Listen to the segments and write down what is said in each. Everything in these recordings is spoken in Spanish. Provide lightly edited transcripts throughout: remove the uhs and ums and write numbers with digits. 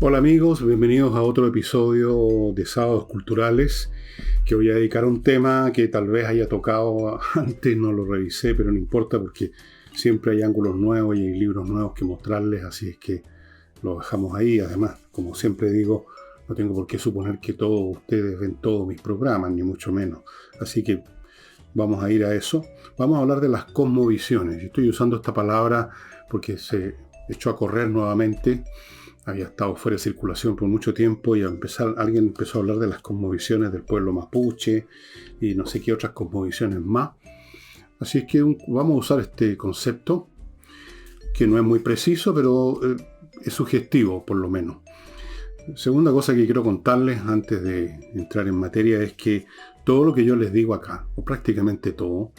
Hola amigos, bienvenidos a otro episodio de Sábados Culturales que voy a dedicar a un tema que tal vez haya tocado antes, no lo revisé, pero no importa porque siempre hay ángulos nuevos y hay libros nuevos que mostrarles, así es que lo dejamos ahí. Además, como siempre digo, no tengo por qué suponer que todos ustedes ven todos mis programas, ni mucho menos. Así que vamos a ir a eso. Vamos a hablar de las cosmovisiones. Yo estoy usando esta palabra porque se echó a correr nuevamente. Había estado fuera de circulación por mucho tiempo y alguien empezó a hablar de las cosmovisiones del pueblo mapuche y no sé qué otras cosmovisiones más. Así es que vamos a usar este concepto que no es muy preciso, pero es sugestivo por lo menos. Segunda cosa que quiero contarles antes de entrar en materia es que todo lo que yo les digo acá, o prácticamente todo,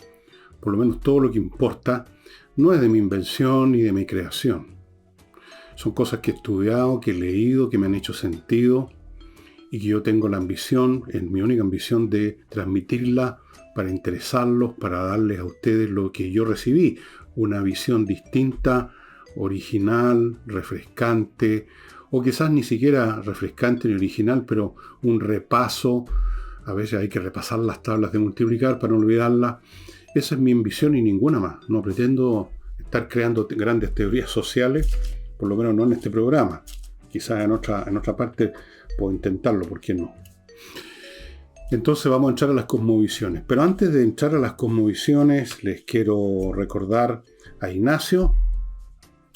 por lo menos todo lo que importa, no es de mi invención ni de mi creación. Son cosas que he estudiado, que he leído, que me han hecho sentido y que yo tengo la ambición, es mi única ambición de transmitirla para interesarlos, para darles a ustedes lo que yo recibí, una visión distinta, original, refrescante, o quizás ni siquiera refrescante ni original, pero un repaso. A veces hay que repasar las tablas de multiplicar para no olvidarlas. Esa es mi ambición y ninguna más. No pretendo estar creando grandes teorías sociales, por lo menos no en este programa. Quizás en otra parte puedo intentarlo, ¿por qué no? Entonces vamos a entrar a las cosmovisiones. Pero antes de entrar a las cosmovisiones, les quiero recordar a Ignacio.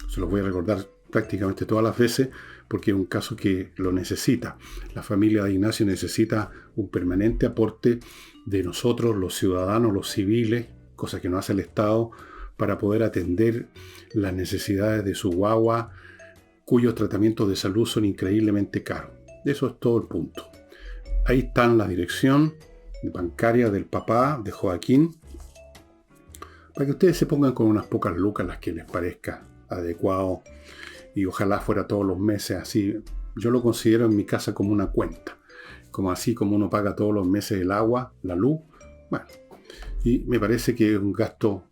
Se los voy a recordar prácticamente todas las veces, porque es un caso que lo necesita. La familia de Ignacio necesita un permanente aporte de nosotros, los ciudadanos, los civiles, cosa que no hace el Estado, para poder atender las necesidades de su guagua, cuyos tratamientos de salud son increíblemente caros. Eso es todo el punto. Ahí está la dirección bancaria del papá de Joaquín, para que ustedes se pongan con unas pocas lucas, las que les parezca adecuado, y ojalá fuera todos los meses así. Yo lo considero en mi casa como una cuenta, como así como uno paga todos los meses el agua, la luz. Bueno, y me parece que es un gasto,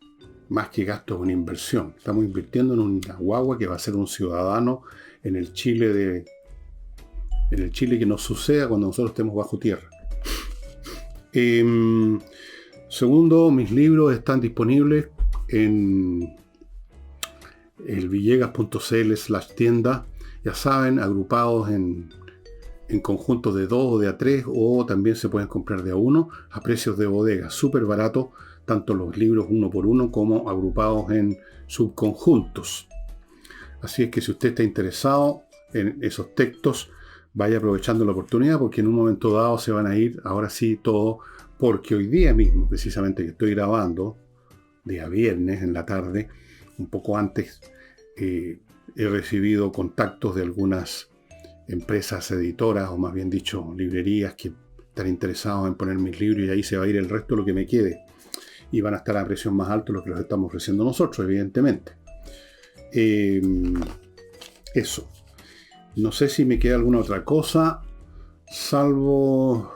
más que gasto, es una inversión. Estamos invirtiendo en una guagua que va a ser un ciudadano en el Chile que nos suceda cuando nosotros estemos bajo tierra. Segundo, mis libros están disponibles en elvillegas.cl/tienda. Ya saben, agrupados en conjuntos de 2 o de a 3, o también se pueden comprar de a 1 a precios de bodega, súper barato, tanto los libros uno por uno como agrupados en subconjuntos. Así es que si usted está interesado en esos textos, vaya aprovechando la oportunidad, porque en un momento dado se van a ir, ahora sí todo, porque hoy día mismo, precisamente que estoy grabando, día viernes en la tarde, un poco antes, he recibido contactos de algunas empresas editoras, o más bien dicho, librerías que están interesados en poner mis libros, y ahí se va a ir el resto de lo que me quede. Y van a estar a precios más altos de lo que los estamos ofreciendo nosotros, evidentemente. Eso. No sé si me queda alguna otra cosa, salvo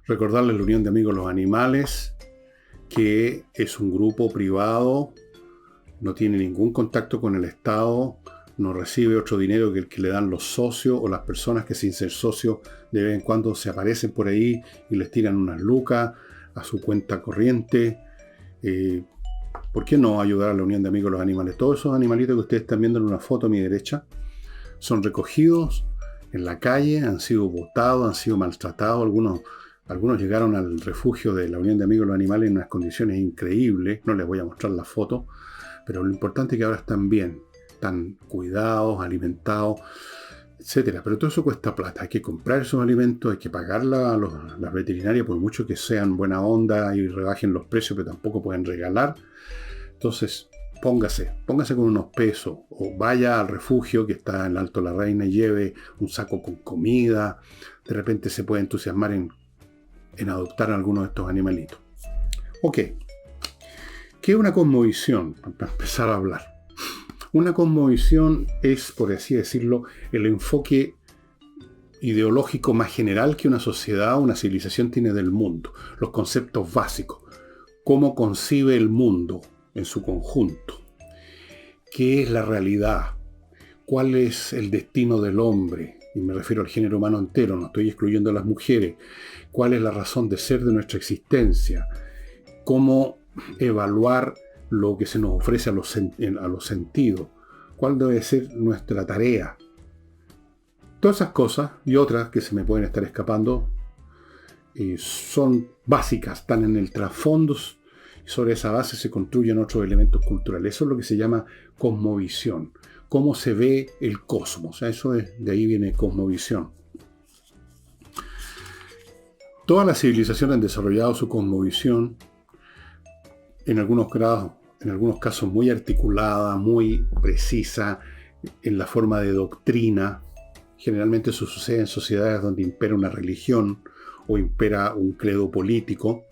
recordarles la Unión de Amigos Los Animales, que es un grupo privado, no tiene ningún contacto con el Estado, no recibe otro dinero que el que le dan los socios o las personas que sin ser socios de vez en cuando se aparecen por ahí y les tiran unas lucas a su cuenta corriente. ¿Por qué no ayudar a la Unión de Amigos Los Animales? Todos esos animalitos que ustedes están viendo en una foto a mi derecha son recogidos en la calle, han sido botados, han sido maltratados. Algunos llegaron al refugio de la Unión de Amigos Los Animales en unas condiciones increíbles. No les voy a mostrar la foto, pero lo importante es que ahora están bien, están cuidados, alimentados, etcétera. Pero todo eso cuesta plata. Hay que comprar esos alimentos, hay que pagarla a las veterinarias, por mucho que sean buena onda y rebajen los precios, pero tampoco pueden regalar. Entonces, póngase con unos pesos, o vaya al refugio que está en el Alto La Reina y lleve un saco con comida. De repente se puede entusiasmar en adoptar a alguno de estos animalitos. Ok. ¿Qué es una cosmovisión? Para empezar a hablar. Una cosmovisión es, por así decirlo, el enfoque ideológico más general que una sociedad o una civilización tiene del mundo. Los conceptos básicos. Cómo concibe el mundo en su conjunto. ¿Qué es la realidad? ¿Cuál es el destino del hombre? y me refiero al género humano entero, no estoy excluyendo a las mujeres, cuál es la razón de ser de nuestra existencia, cómo evaluar lo que se nos ofrece a los sentidos, cuál debe ser nuestra tarea. Todas esas cosas y otras que se me pueden estar escapando son básicas, están en el trasfondo, y sobre esa base se construyen otros elementos culturales. Eso es lo que se llama cosmovisión, cómo se ve el cosmos. De ahí viene cosmovisión. Todas las civilizaciones han desarrollado su cosmovisión, en algunos casos muy articulada, muy precisa, en la forma de doctrina. Generalmente eso sucede en sociedades donde impera una religión o impera un credo político.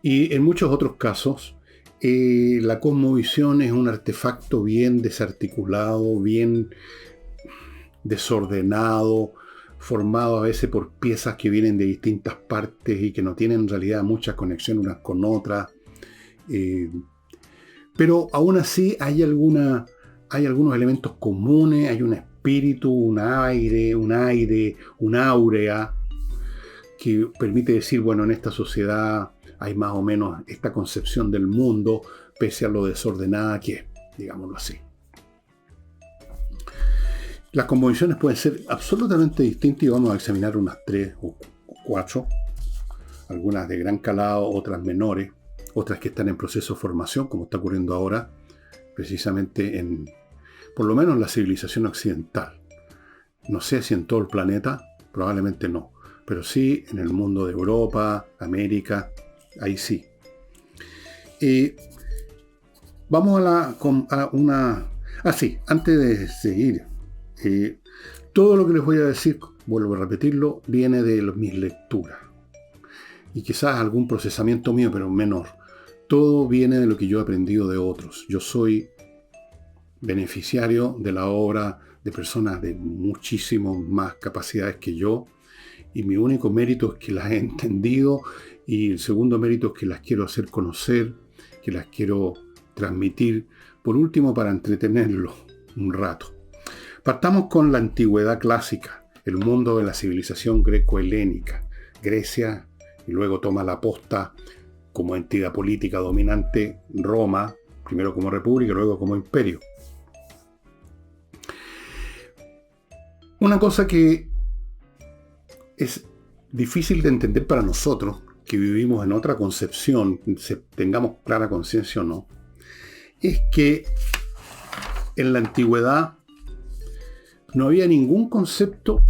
Y en muchos otros casos, la cosmovisión es un artefacto bien desarticulado, bien desordenado, formado a veces por piezas que vienen de distintas partes y que no tienen en realidad mucha conexión unas con otras. Pero aún así hay algunos elementos comunes, hay un espíritu, un aire, un áurea que permite decir, bueno, en esta sociedad hay más o menos esta concepción del mundo, pese a lo desordenada que es, digámoslo así. Las cosmovisiones pueden ser absolutamente distintas y vamos a examinar unas 3 o 4, algunas de gran calado, otras menores, otras que están en proceso de formación, como está ocurriendo ahora, precisamente por lo menos en la civilización occidental. No sé si en todo el planeta, probablemente no, pero sí en el mundo de Europa, América, ahí sí. Vamos antes de seguir, todo lo que les voy a decir, vuelvo a repetirlo, viene de mis lecturas. Y quizás algún procesamiento mío, pero menor. Todo viene de lo que yo he aprendido de otros. Yo soy beneficiario de la obra de personas de muchísimas más capacidades que yo, y mi único mérito es que las he entendido, y el segundo mérito es que las quiero hacer conocer, que las quiero transmitir, por último para entretenerlos un rato. Partamos con la antigüedad clásica, el mundo de la civilización greco-helénica. Grecia, y luego toma la posta como entidad política dominante Roma, primero como república y luego como imperio. Una cosa que es difícil de entender para nosotros, que vivimos en otra concepción, tengamos clara conciencia o no, es que en la antigüedad no había ningún concepto,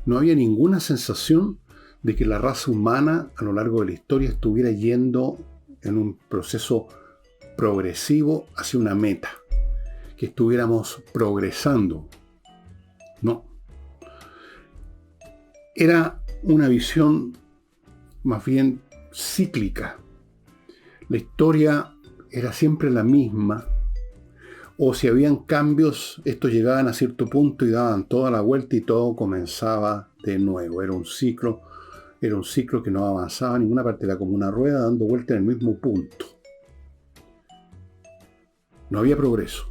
no había ninguna sensación de que la raza humana a lo largo de la historia estuviera yendo en un proceso progresivo hacia una meta, que estuviéramos progresando. No. Era una visión más bien cíclica. La historia era siempre la misma, o si habían cambios, estos llegaban a cierto punto y daban toda la vuelta y todo comenzaba de nuevo. Era un ciclo que no avanzaba a ninguna parte, era como una rueda dando vuelta en el mismo punto. No había progreso.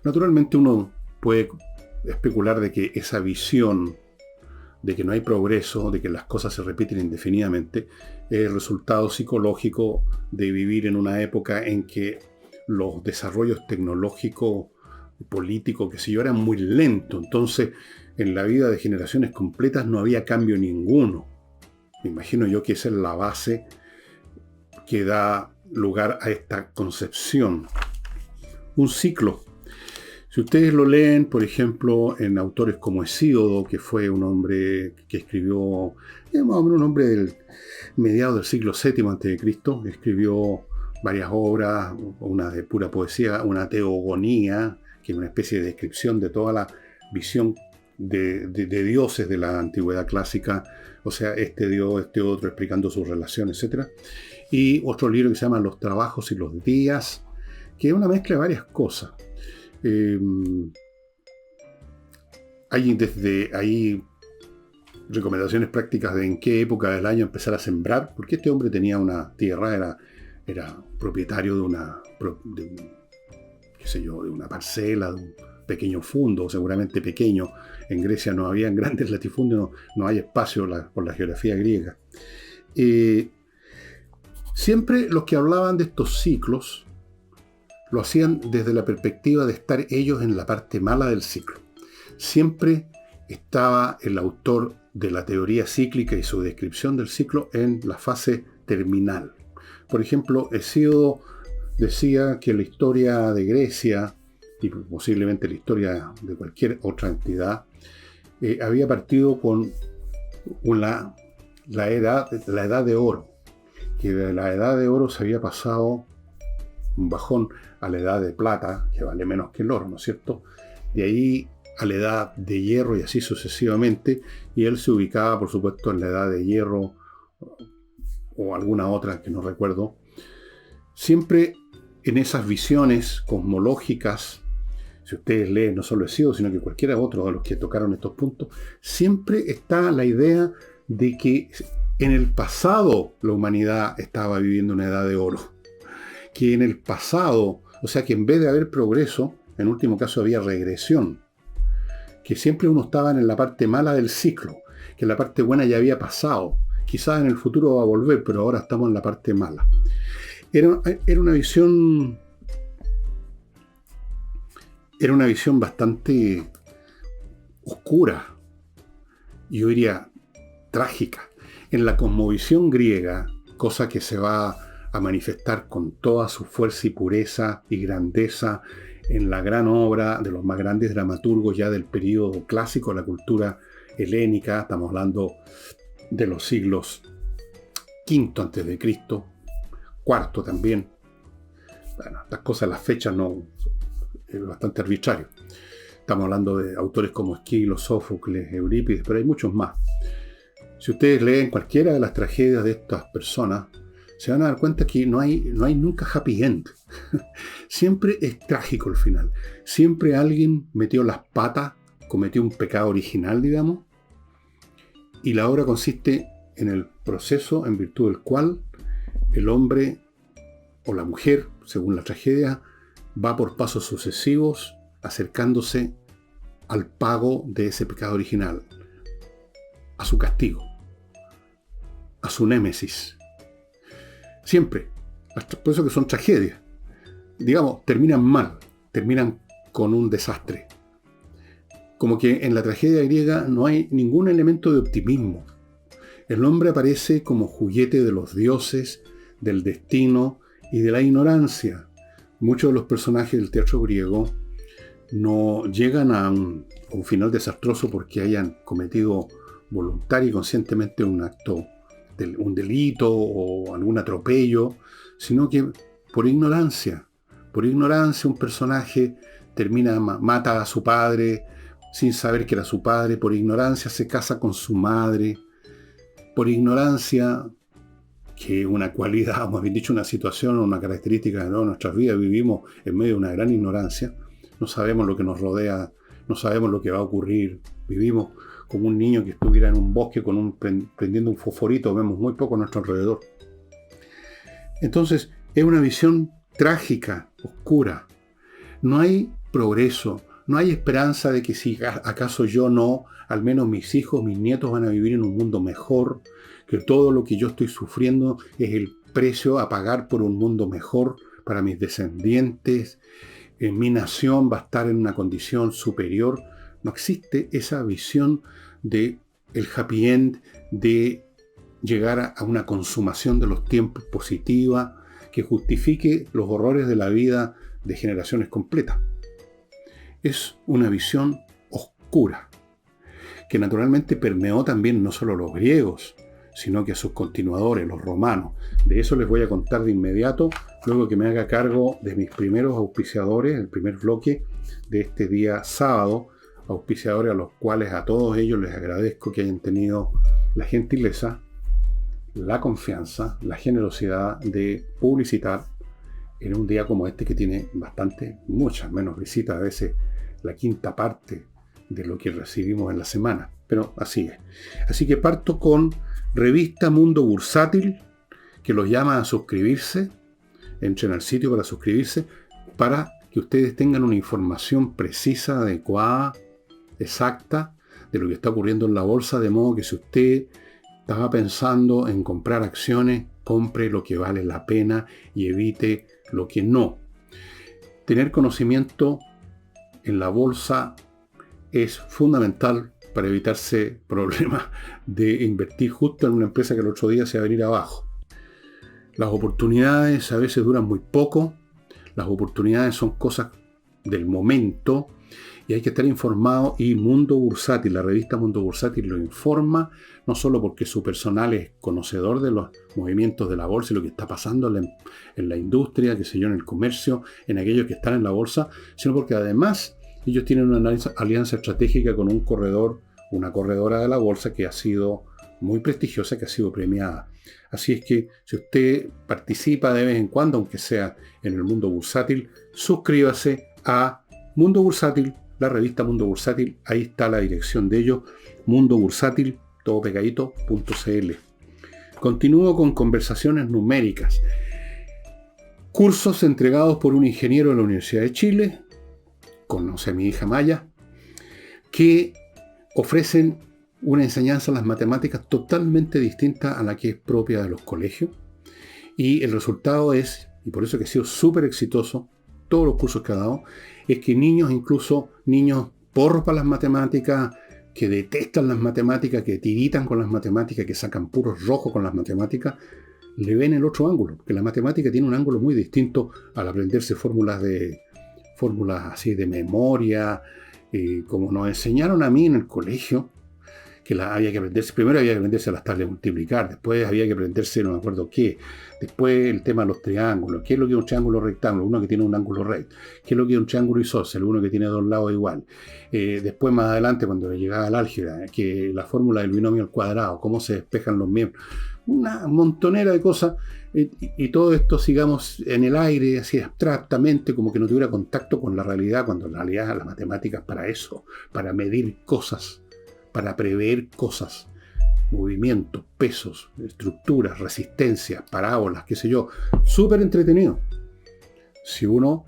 Naturalmente uno puede especular de que esa visión de que no hay progreso, de que las cosas se repiten indefinidamente, es el resultado psicológico de vivir en una época en que los desarrollos tecnológicos, políticos, que sé yo, eran muy lentos. Entonces, en la vida de generaciones completas no había cambio ninguno. Me imagino yo que esa es la base que da lugar a esta concepción. Un ciclo. Si ustedes lo leen, por ejemplo, en autores como Hesíodo, que fue un hombre que escribió, más o menos un hombre del mediados del siglo VII a.C., escribió varias obras, una de pura poesía, una teogonía, que es una especie de descripción de toda la visión de dioses de la antigüedad clásica, o sea, este dios, este otro, explicando sus relaciones, etc. Y otro libro que se llama Los trabajos y los días, que es una mezcla de varias cosas. Hay recomendaciones prácticas de en qué época del año empezar a sembrar, porque este hombre tenía una tierra, era propietario de una parcela, pequeño fundo, seguramente pequeño. En Grecia no habían grandes latifundios, no hay espacio por la geografía griega. Siempre los que hablaban de estos ciclos lo hacían desde la perspectiva de estar ellos en la parte mala del ciclo. Siempre estaba el autor de la teoría cíclica y su descripción del ciclo en la fase terminal. Por ejemplo, Hesíodo decía que la historia de Grecia, y posiblemente la historia de cualquier otra entidad, había partido con la edad de oro, que de la edad de oro se había pasado un bajón a la edad de plata, que vale menos que el oro, ¿no es cierto? De ahí a la edad de hierro y así sucesivamente, y él se ubicaba, por supuesto, en la edad de hierro o alguna otra que no recuerdo. Siempre en esas visiones cosmológicas, si ustedes leen no solo Hesíodo, sino que cualquiera otro de los que tocaron estos puntos, siempre está la idea de que en el pasado la humanidad estaba viviendo una edad de oro. Que en el pasado, o sea que en vez de haber progreso, en último caso había regresión. Que siempre uno estaba en la parte mala del ciclo, que la parte buena ya había pasado. Quizás en el futuro va a volver, pero ahora estamos en la parte mala. Era una visión bastante oscura, yo diría trágica. En la cosmovisión griega, cosa que se va a manifestar con toda su fuerza y pureza y grandeza en la gran obra de los más grandes dramaturgos ya del periodo clásico de la cultura helénica. Estamos hablando de los siglos V a.C., IV también. Bueno, estas cosas, las fechas no, es bastante arbitrario. Estamos hablando de autores como Esquilo, Sófocles, Eurípides, pero hay muchos más. Si ustedes leen cualquiera de las tragedias de estas personas, se van a dar cuenta que no hay nunca happy end. Siempre es trágico el final. Siempre alguien metió las patas, cometió un pecado original, digamos, y la obra consiste en el proceso en virtud del cual el hombre o la mujer, según la tragedia, va por pasos sucesivos acercándose al pago de ese pecado original, a su castigo, a su némesis. Siempre. Por eso que son tragedias. Digamos, terminan mal, terminan con un desastre. Como que en la tragedia griega no hay ningún elemento de optimismo. El hombre aparece como juguete de los dioses, del destino y de la ignorancia. Muchos de los personajes del teatro griego no llegan a un final desastroso porque hayan cometido voluntaria y conscientemente un acto, un delito o algún atropello, sino que por ignorancia un personaje mata a su padre sin saber que era su padre, por ignorancia se casa con su madre, por ignorancia, que es una cualidad, o más bien dicho, una situación o una característica de nuestras vidas, vivimos en medio de una gran ignorancia, no sabemos lo que nos rodea, no sabemos lo que va a ocurrir, vivimos como un niño que estuviera en un bosque prendiendo un fosforito, vemos muy poco a nuestro alrededor. Entonces, es una visión trágica, oscura. No hay progreso, no hay esperanza de que si acaso yo no, al menos mis hijos, mis nietos van a vivir en un mundo mejor, que todo lo que yo estoy sufriendo es el precio a pagar por un mundo mejor para mis descendientes, mi nación va a estar en una condición superior. No existe esa visión de el happy end, de llegar a una consumación de los tiempos positiva, que justifique los horrores de la vida de generaciones completas. Es una visión oscura, que naturalmente permeó también no solo a los griegos, sino que a sus continuadores, los romanos. De eso les voy a contar de inmediato, luego que me haga cargo de mis primeros auspiciadores, el primer bloque de este día sábado, auspiciadores a los cuales a todos ellos les agradezco que hayan tenido la gentileza, la confianza, la generosidad de publicitar en un día como este que tiene muchas menos visitas, a veces la quinta parte de lo que recibimos en la semana, pero así es. Así que parto con Revista Mundo Bursátil, que los llama a suscribirse. Entren al sitio para suscribirse, para que ustedes tengan una información precisa, adecuada, exacta, de lo que está ocurriendo en la bolsa, de modo que si usted estaba pensando en comprar acciones, compre lo que vale la pena y evite lo que no. Tener conocimiento en la bolsa es fundamental para evitarse problemas de invertir justo en una empresa que el otro día se va a venir abajo. Las oportunidades a veces duran muy poco. Las oportunidades son cosas del momento y hay que estar informado, y Mundo Bursátil, la revista Mundo Bursátil lo informa, no solo porque su personal es conocedor de los movimientos de la bolsa y lo que está pasando en la industria, qué sé yo, en el comercio, en aquellos que están en la bolsa, sino porque además ellos tienen una alianza estratégica con un corredor, una corredora de la bolsa que ha sido muy prestigiosa, que ha sido premiada. Así es que si usted participa de vez en cuando, aunque sea en el Mundo Bursátil, suscríbase a Mundo Bursátil, la revista Mundo Bursátil. Ahí está la dirección de ellos, mundobursátil, todo pegadito.cl. Continúo con conversaciones numéricas. Cursos entregados por un ingeniero de la Universidad de Chile, conoce a mi hija Maya, que ofrecen una enseñanza en las matemáticas totalmente distinta a la que es propia de los colegios. Y el resultado es, y por eso que ha sido súper exitoso, todos los cursos que ha dado, es que niños, incluso niños porros para las matemáticas, que detestan las matemáticas, que tiritan con las matemáticas, que sacan puros rojos con las matemáticas, le ven el otro ángulo, porque la matemática tiene un ángulo muy distinto al aprenderse fórmulas así de memoria, como nos enseñaron a mí en el colegio, que había que aprenderse, primero había que aprenderse las tablas de multiplicar, después había que aprenderse no me acuerdo qué, después el tema de los triángulos, qué es lo que es un triángulo rectángulo, uno que tiene un ángulo recto, qué es lo que es un triángulo isósceles, uno que tiene dos lados igual, después más adelante cuando llegaba al álgebra, que la fórmula del binomio al cuadrado, cómo se despejan los miembros, una montonera de cosas, y todo esto sigamos en el aire, así abstractamente, como que no tuviera contacto con la realidad, cuando en realidad las matemáticas para eso, para medir cosas, para prever cosas, movimientos, pesos, estructuras, resistencias, parábolas, qué sé yo. Súper entretenido, si uno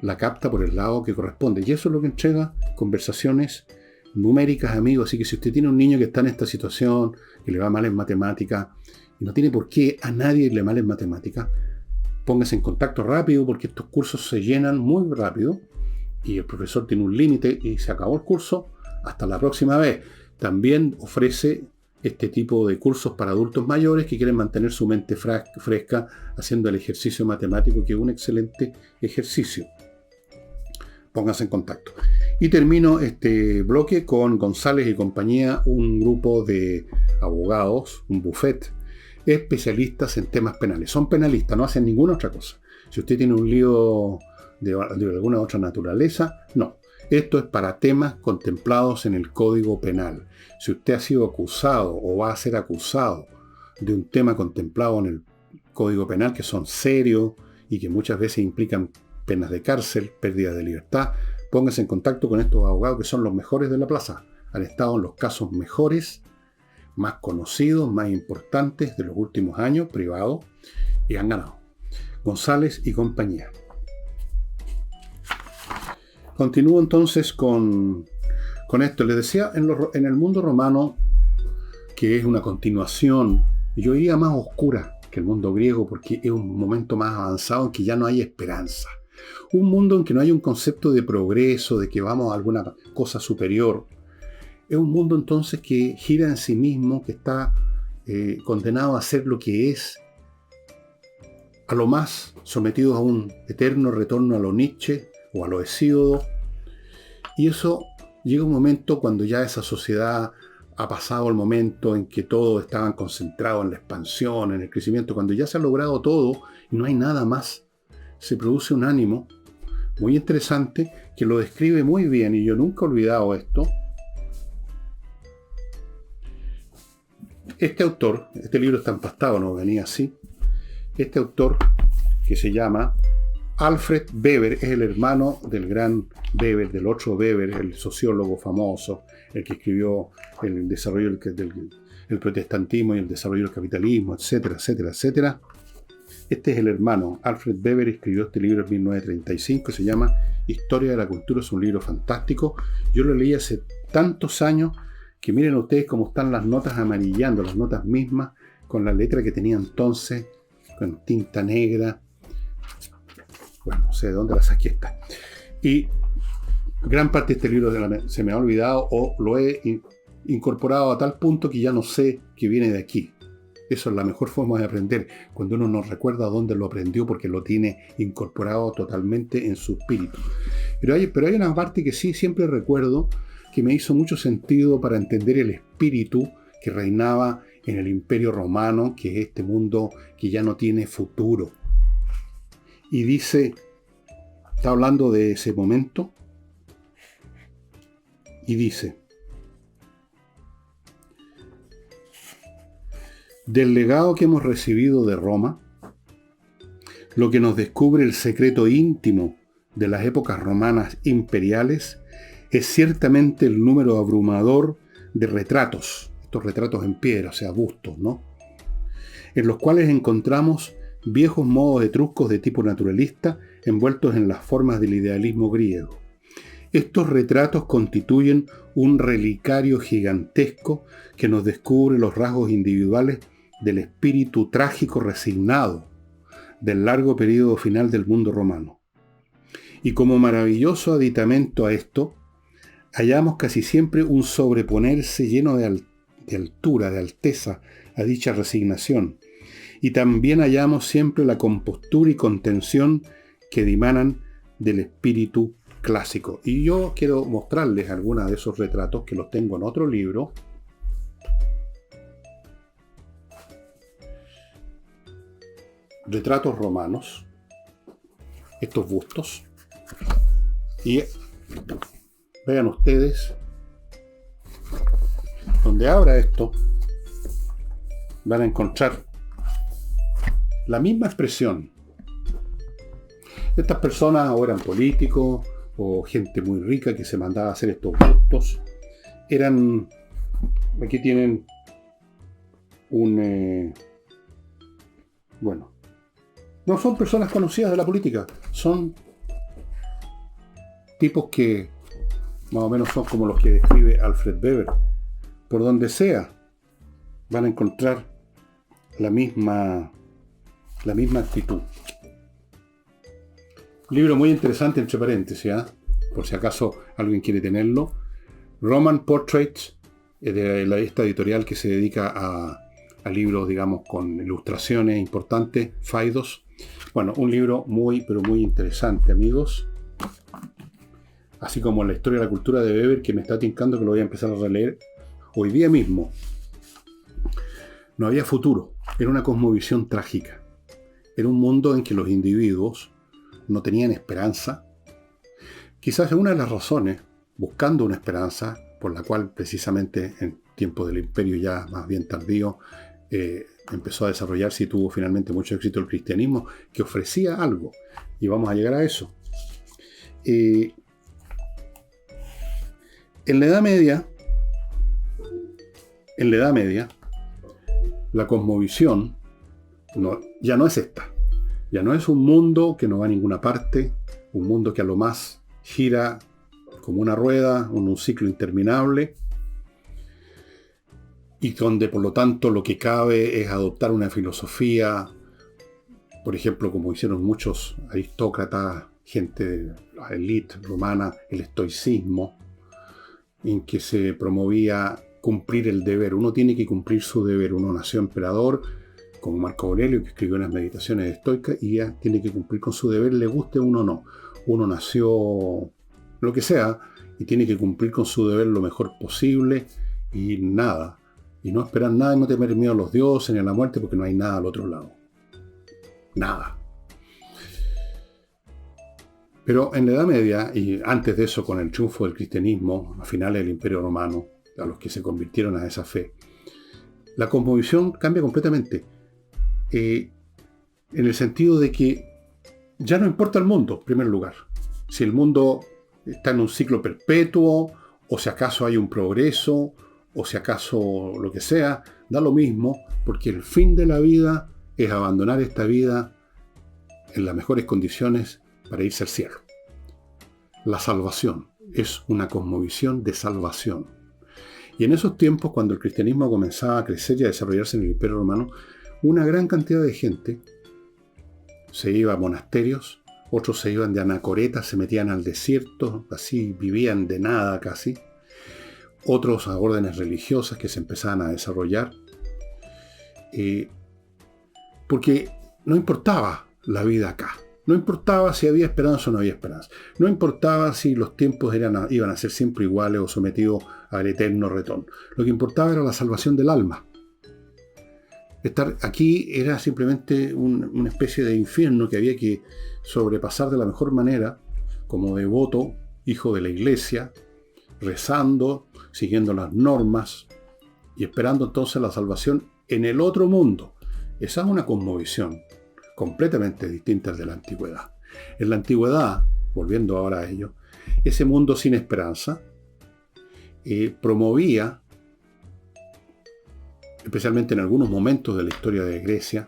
la capta por el lado que corresponde. Y eso es lo que entrega conversaciones numéricas, amigos. Así que si usted tiene un niño que está en esta situación, que le va mal en matemáticas, y no tiene por qué a nadie irle mal en matemáticas, póngase en contacto rápido, porque estos cursos se llenan muy rápido, y el profesor tiene un límite, y se acabó el curso. Hasta la próxima vez. También ofrece este tipo de cursos para adultos mayores que quieren mantener su mente fresca haciendo el ejercicio matemático, que es un excelente ejercicio. Pónganse en contacto. Y termino este bloque con González y compañía, un grupo de abogados, un buffet, especialistas en temas penales. Son penalistas, no hacen ninguna otra cosa. Si usted tiene un lío de alguna otra naturaleza, no. Esto es para temas contemplados en el Código Penal. Si usted ha sido acusado o va a ser acusado de un tema contemplado en el Código Penal, que son serios y que muchas veces implican penas de cárcel, pérdida de libertad, póngase en contacto con estos abogados que son los mejores de la plaza. Han estado en los casos mejores, más conocidos, más importantes de los últimos años, privados, y han ganado. González y compañía. Continúo entonces con esto. Les decía, en el mundo romano, que es una continuación, yo diría más oscura que el mundo griego, porque es un momento más avanzado en que ya no hay esperanza. Un mundo en que no hay un concepto de progreso, de que vamos a alguna cosa superior. Es un mundo entonces que gira en sí mismo, que está condenado a ser lo que es, a lo más sometido a un eterno retorno a lo Nietzsche o a lo Hesíodo. Y eso llega un momento cuando ya esa sociedad ha pasado el momento en que todos estaban concentrados en la expansión, en el crecimiento, cuando ya se ha logrado todo y no hay nada más, se produce un ánimo muy interesante que lo describe muy bien, y yo nunca he olvidado esto. Este autor, este libro está empastado, no venía así, este autor que se llama Alfred Weber, es el hermano del gran Weber, del otro Weber, el sociólogo famoso, el que escribió el desarrollo del protestantismo y el desarrollo del capitalismo, etcétera, etcétera, etcétera. Este es el hermano. Alfred Weber escribió este libro en 1935, se llama Historia de la Cultura, es un libro fantástico. Yo lo leí hace tantos años que miren ustedes cómo están las notas amarillando, las notas mismas, con la letra que tenía entonces, con tinta negra. Bueno, no sé de dónde la saqué esta. Y gran parte de este libro se me ha olvidado o lo he incorporado a tal punto que ya no sé que viene de aquí. Eso es la mejor forma de aprender, cuando uno no recuerda dónde lo aprendió porque lo tiene incorporado totalmente en su espíritu. Pero hay una parte que sí siempre recuerdo que me hizo mucho sentido para entender el espíritu que reinaba en el Imperio Romano, que es este mundo que ya no tiene futuro. Y dice, está hablando de ese momento, y dice: del legado que hemos recibido de Roma, lo que nos descubre el secreto íntimo de las épocas romanas imperiales es ciertamente el número abrumador de retratos, estos retratos en piedra, o sea, bustos, ¿no? En los cuales encontramos viejos modos etruscos de tipo naturalista envueltos en las formas del idealismo griego. Estos retratos constituyen un relicario gigantesco que nos descubre los rasgos individuales del espíritu trágico resignado del largo periodo final del mundo romano. Y como maravilloso aditamento a esto, hallamos casi siempre un sobreponerse lleno de altura, de alteza, a dicha resignación. Y también hallamos siempre la compostura y contención que dimanan del espíritu clásico. Y yo quiero mostrarles algunos de esos retratos que los tengo en otro libro. Retratos romanos, estos bustos. Y vean ustedes, donde abra esto, van a encontrar la misma expresión. Estas personas o eran políticos o gente muy rica que se mandaba a hacer estos bustos. Eran, aquí tienen bueno, no son personas conocidas de la política, son tipos que más o menos son como los que describe Alfred Weber. Por donde sea, van a encontrar la misma actitud. Libro muy interesante, entre paréntesis, ¿eh? Por si acaso alguien quiere tenerlo. Roman Portraits, de esta editorial que se dedica a libros, digamos, con ilustraciones importantes, Faidos. Bueno, un libro muy, pero muy interesante, amigos. Así como la historia de la cultura de Weber, que me está tincando que lo voy a empezar a releer hoy día mismo. No había futuro, era una cosmovisión trágica. Era un mundo en que los individuos no tenían esperanza. Quizás una de las razones, buscando una esperanza, por la cual precisamente en tiempos del imperio ya más bien tardío, empezó a desarrollarse y tuvo finalmente mucho éxito el cristianismo, que ofrecía algo. Y vamos a llegar a eso. En la Edad Media, la cosmovisión ya no es esta. Ya no es un mundo que no va a ninguna parte, un mundo que a lo más gira como una rueda, en un ciclo interminable, y donde por lo tanto lo que cabe es adoptar una filosofía, por ejemplo, como hicieron muchos aristócratas, gente de la élite romana, el estoicismo, en que se promovía cumplir el deber. Uno tiene que cumplir su deber. Uno nació emperador, como Marco Aurelio, que escribió las Meditaciones estoicas, y ya tiene que cumplir con su deber, le guste a uno o no. Uno nació lo que sea, y tiene que cumplir con su deber lo mejor posible, y nada. Y no esperar nada, y no temer miedo a los dioses ni a la muerte, porque no hay nada al otro lado. Nada. Pero en la Edad Media, y antes de eso con el triunfo del cristianismo, a finales del Imperio Romano, a los que se convirtieron a esa fe, la cosmovisión cambia completamente. En el sentido de que ya no importa el mundo, en primer lugar. Si el mundo está en un ciclo perpetuo, o si acaso hay un progreso, o si acaso lo que sea, da lo mismo, porque el fin de la vida es abandonar esta vida en las mejores condiciones para irse al cielo. La salvación es una cosmovisión de salvación. Y en esos tiempos, cuando el cristianismo comenzaba a crecer y a desarrollarse en el Imperio Romano, una gran cantidad de gente se iba a monasterios, otros se iban de anacoreta, se metían al desierto, así vivían de nada casi. Otros a órdenes religiosas que se empezaban a desarrollar. Porque no importaba la vida acá. No importaba si había esperanza o no había esperanza. No importaba si los tiempos iban a ser siempre iguales o sometidos al eterno retorno. Lo que importaba era la salvación del alma. Estar aquí era simplemente una especie de infierno que había que sobrepasar de la mejor manera, como devoto, hijo de la iglesia, rezando, siguiendo las normas y esperando entonces la salvación en el otro mundo. Esa es una cosmovisión completamente distinta de la antigüedad. En la antigüedad, volviendo ahora a ello, ese mundo sin esperanza promovía, especialmente en algunos momentos de la historia de Grecia,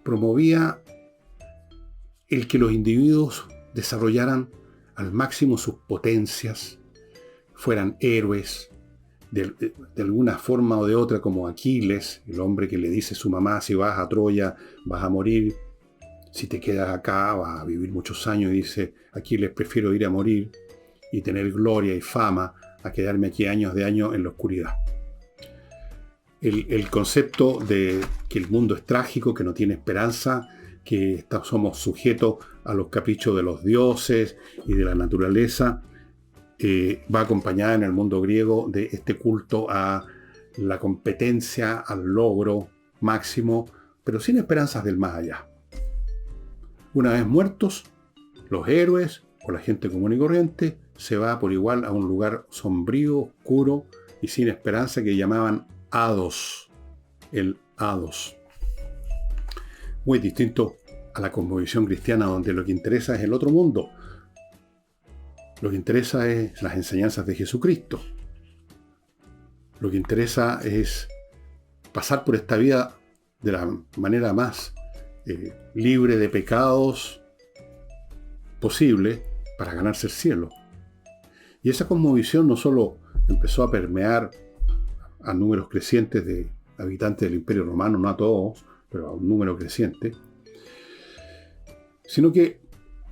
promovía el que los individuos desarrollaran al máximo sus potencias, fueran héroes, de alguna forma o de otra, como Aquiles, el hombre que le dice a su mamá: si vas a Troya vas a morir, si te quedas acá vas a vivir muchos años, y dice Aquiles: prefiero ir a morir y tener gloria y fama a quedarme aquí años de años en la oscuridad. El concepto de que el mundo es trágico, que no tiene esperanza, que somos sujetos a los caprichos de los dioses y de la naturaleza, va acompañada en el mundo griego de este culto a la competencia, al logro máximo, pero sin esperanzas del más allá. Una vez muertos, los héroes o la gente común y corriente se va por igual a un lugar sombrío, oscuro y sin esperanza, que llamaban Hados, el Hados. Muy distinto a la cosmovisión cristiana, donde lo que interesa es el otro mundo. Lo que interesa es las enseñanzas de Jesucristo. Lo que interesa es pasar por esta vida de la manera más libre de pecados posible para ganarse el cielo. Y esa cosmovisión no solo empezó a permear a números crecientes de habitantes del Imperio Romano, no a todos, pero a un número creciente, sino que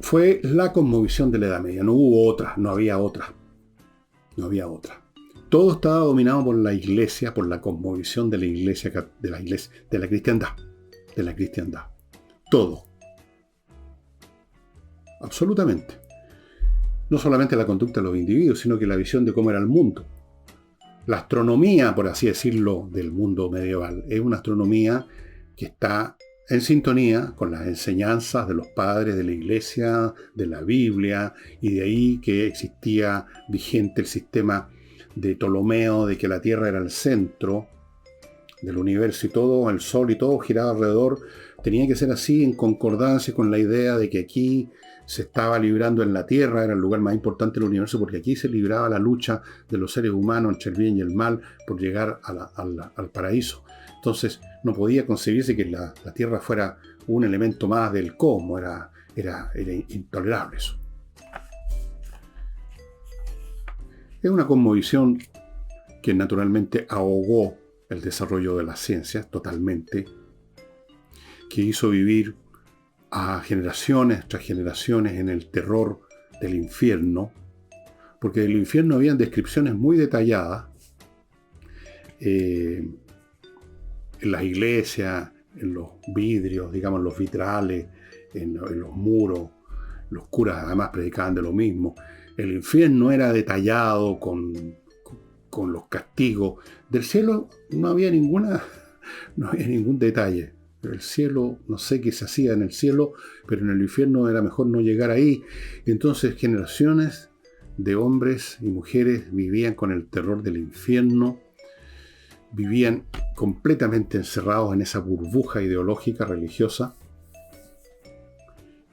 fue la cosmovisión de la Edad Media. No hubo otra, no había otra. No había otra. Todo estaba dominado por la iglesia, por la cosmovisión de la iglesia, de la cristiandad. Todo. Absolutamente. No solamente la conducta de los individuos, sino que la visión de cómo era el mundo. La astronomía, por así decirlo, del mundo medieval es una astronomía que está en sintonía con las enseñanzas de los padres de la iglesia, de la Biblia, y de ahí que existía vigente el sistema de Ptolomeo, de que la Tierra era el centro del universo y todo, el Sol y todo giraba alrededor. Tenía que ser así, en concordancia con la idea de que aquí se estaba librando en la Tierra, era el lugar más importante del universo, porque aquí se libraba la lucha de los seres humanos entre el bien y el mal por llegar al paraíso. Entonces no podía concebirse que la Tierra fuera un elemento más del cosmos, era intolerable eso. Es una cosmovisión que naturalmente ahogó el desarrollo de las ciencias totalmente, que hizo vivir a generaciones tras generaciones en el terror del infierno, porque del infierno habían descripciones muy detalladas en las iglesias, en los vidrios, digamos, los vitrales, en los muros. Los curas además predicaban de lo mismo. El infierno era detallado con los castigos. Del cielo no había ningún detalle. El cielo, no sé qué se hacía en el cielo, pero en el infierno era mejor no llegar ahí. Entonces generaciones de hombres y mujeres vivían con el terror del infierno, vivían completamente encerrados en esa burbuja ideológica religiosa,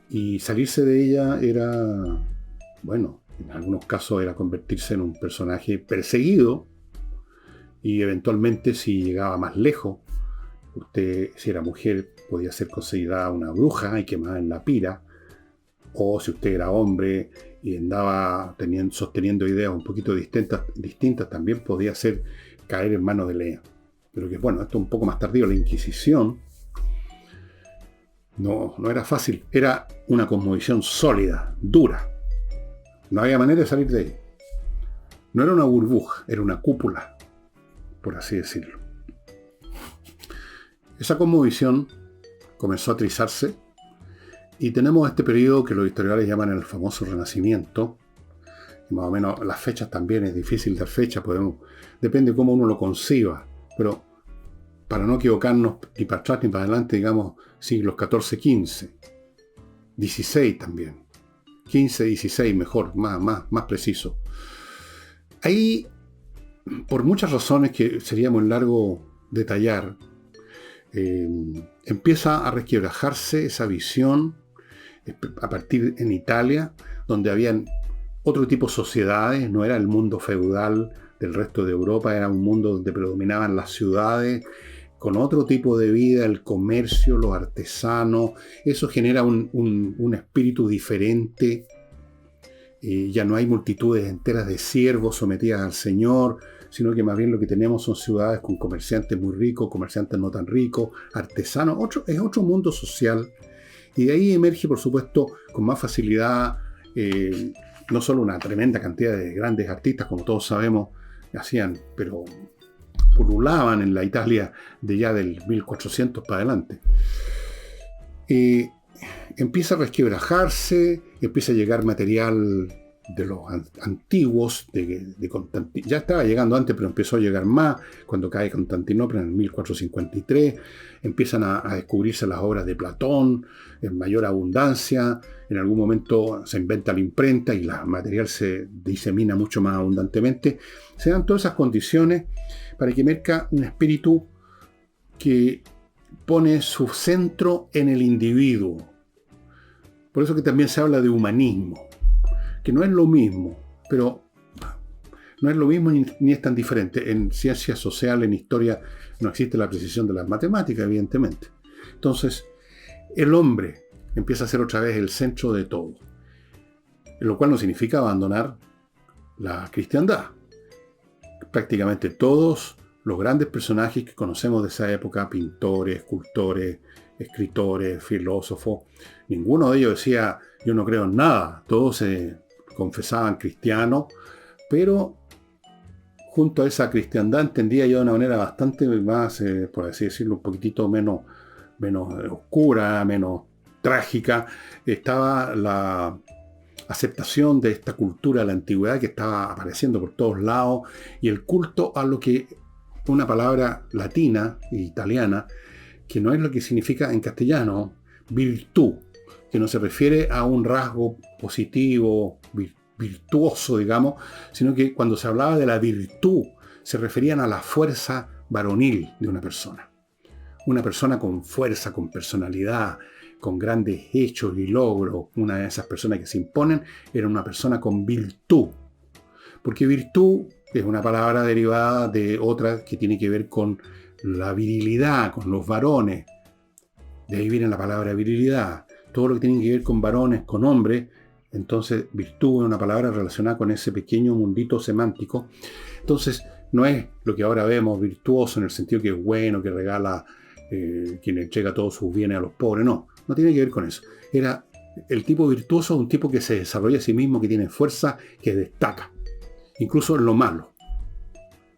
y salirse de ella era, bueno, en algunos casos era convertirse en un personaje perseguido, y eventualmente, si llegaba más lejos, usted, si era mujer, podía ser considerada una bruja y quemada en la pira, o si usted era hombre y andaba sosteniendo ideas un poquito distintas, también podía caer en manos de león. Pero que bueno, esto un poco más tardío, la Inquisición no era fácil, era una cosmovisión sólida, dura. No había manera de salir de ahí. No era una burbuja, era una cúpula, por así decirlo. Esa cosmovisión comenzó a trizarse y tenemos este periodo que los historiadores llaman el famoso Renacimiento. Y más o menos las fechas también, es difícil dar fecha, depende de cómo uno lo conciba, pero para no equivocarnos ni para atrás ni para adelante, digamos siglos XIV, XV, XVI también, XV, XVI mejor, más preciso. Ahí, por muchas razones que sería muy largo detallar, empieza a resquebrajarse esa visión a partir en Italia, donde habían otro tipo de sociedades, no era el mundo feudal del resto de Europa, era un mundo donde predominaban las ciudades, con otro tipo de vida, el comercio, los artesanos. Eso genera un espíritu diferente. Ya no hay multitudes enteras de siervos sometidas al Señor, sino que más bien lo que tenemos son ciudades con comerciantes muy ricos, comerciantes no tan ricos, artesanos. Es otro mundo social. Y de ahí emerge, por supuesto, con más facilidad, no solo una tremenda cantidad de grandes artistas, como todos sabemos, hacían, pero pululaban en la Italia de ya del 1400 para adelante. Empieza a resquebrajarse, empieza a llegar material de los antiguos, de Constantinopla. Ya estaba llegando antes, pero empezó a llegar más cuando cae Constantinopla en el 1453. Empiezan a descubrirse las obras de Platón en mayor abundancia. En algún momento se inventa la imprenta y el material se disemina mucho más abundantemente. Se dan todas esas condiciones para que emerja un espíritu que pone su centro en el individuo. Por eso que también se habla de humanismo, que no es lo mismo, pero no es lo mismo ni es tan diferente. En ciencias sociales, en historia, no existe la precisión de las matemáticas, evidentemente. Entonces, el hombre empieza a ser otra vez el centro de todo, lo cual no significa abandonar la cristiandad. Prácticamente todos los grandes personajes que conocemos de esa época, pintores, escultores, escritores, filósofos, ninguno de ellos decía, yo no creo en nada. Todos se confesaban cristianos, pero junto a esa cristiandad entendía yo de una manera bastante más, por así decirlo, un poquitito menos oscura, menos trágica, estaba la aceptación de esta cultura de la antigüedad que estaba apareciendo por todos lados y el culto a lo que una palabra latina e italiana, que no es lo que significa en castellano, virtud, que no se refiere a un rasgo positivo, virtuoso, digamos, sino que cuando se hablaba de la virtud, se referían a la fuerza varonil de una persona. Una persona con fuerza, con personalidad, con grandes hechos y logros. Una de esas personas que se imponen era una persona con virtud. Porque virtud es una palabra derivada de otra que tiene que ver con la virilidad, con los varones. De ahí viene la palabra virilidad. Todo lo que tiene que ver con varones, con hombres, entonces virtud es una palabra relacionada con ese pequeño mundito semántico. Entonces no es lo que ahora vemos virtuoso en el sentido que es bueno, que regala, quien entrega todos sus bienes a los pobres. No tiene que ver con eso. Era el tipo virtuoso, un tipo que se desarrolla a sí mismo, que tiene fuerza, que destaca, incluso en lo malo.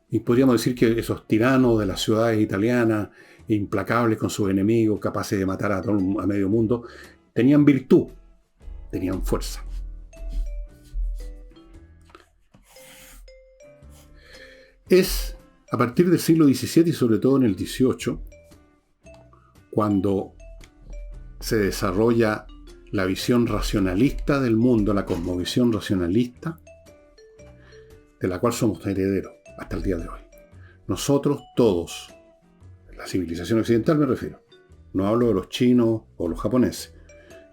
Y podríamos decir que esos tiranos de las ciudades italianas, implacables con sus enemigos, capaces de matar a medio mundo, tenían virtud, tenían fuerza. Es a partir del siglo XVII y sobre todo en el XVIII, cuando se desarrolla la visión racionalista del mundo, la cosmovisión racionalista, de la cual somos herederos hasta el día de hoy. Nosotros todos, la civilización occidental me refiero, no hablo de los chinos o los japoneses,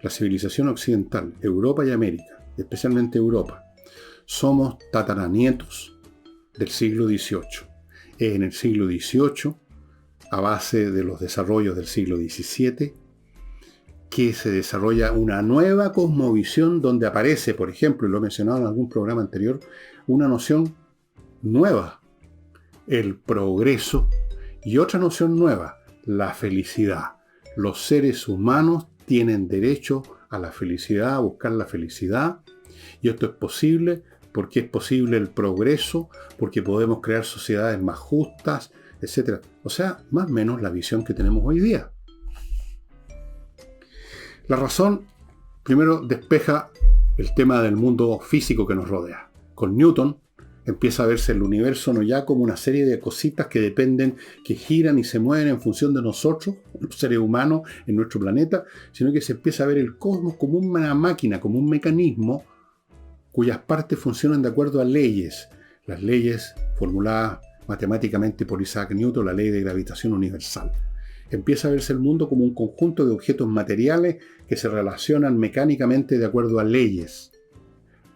la civilización occidental, Europa y América, especialmente Europa, somos tataranietos del siglo XVIII. Es en el siglo XVIII a base de los desarrollos del siglo XVII, que se desarrolla una nueva cosmovisión donde aparece, por ejemplo, y lo he mencionado en algún programa anterior, una noción nueva, el progreso, y otra noción nueva, la felicidad. Los seres humanos tienen derecho a la felicidad, a buscar la felicidad, y esto es posible porque es posible el progreso, porque podemos crear sociedades más justas, etc. O sea, más o menos la visión que tenemos hoy día. La razón, primero, despeja el tema del mundo físico que nos rodea. Con Newton empieza a verse el universo no ya como una serie de cositas que dependen, que giran y se mueven en función de nosotros, los seres humanos en nuestro planeta, sino que se empieza a ver el cosmos como una máquina, como un mecanismo cuyas partes funcionan de acuerdo a leyes. Las leyes formuladas matemáticamente por Isaac Newton, la ley de gravitación universal. Empieza a verse el mundo como un conjunto de objetos materiales que se relacionan mecánicamente de acuerdo a leyes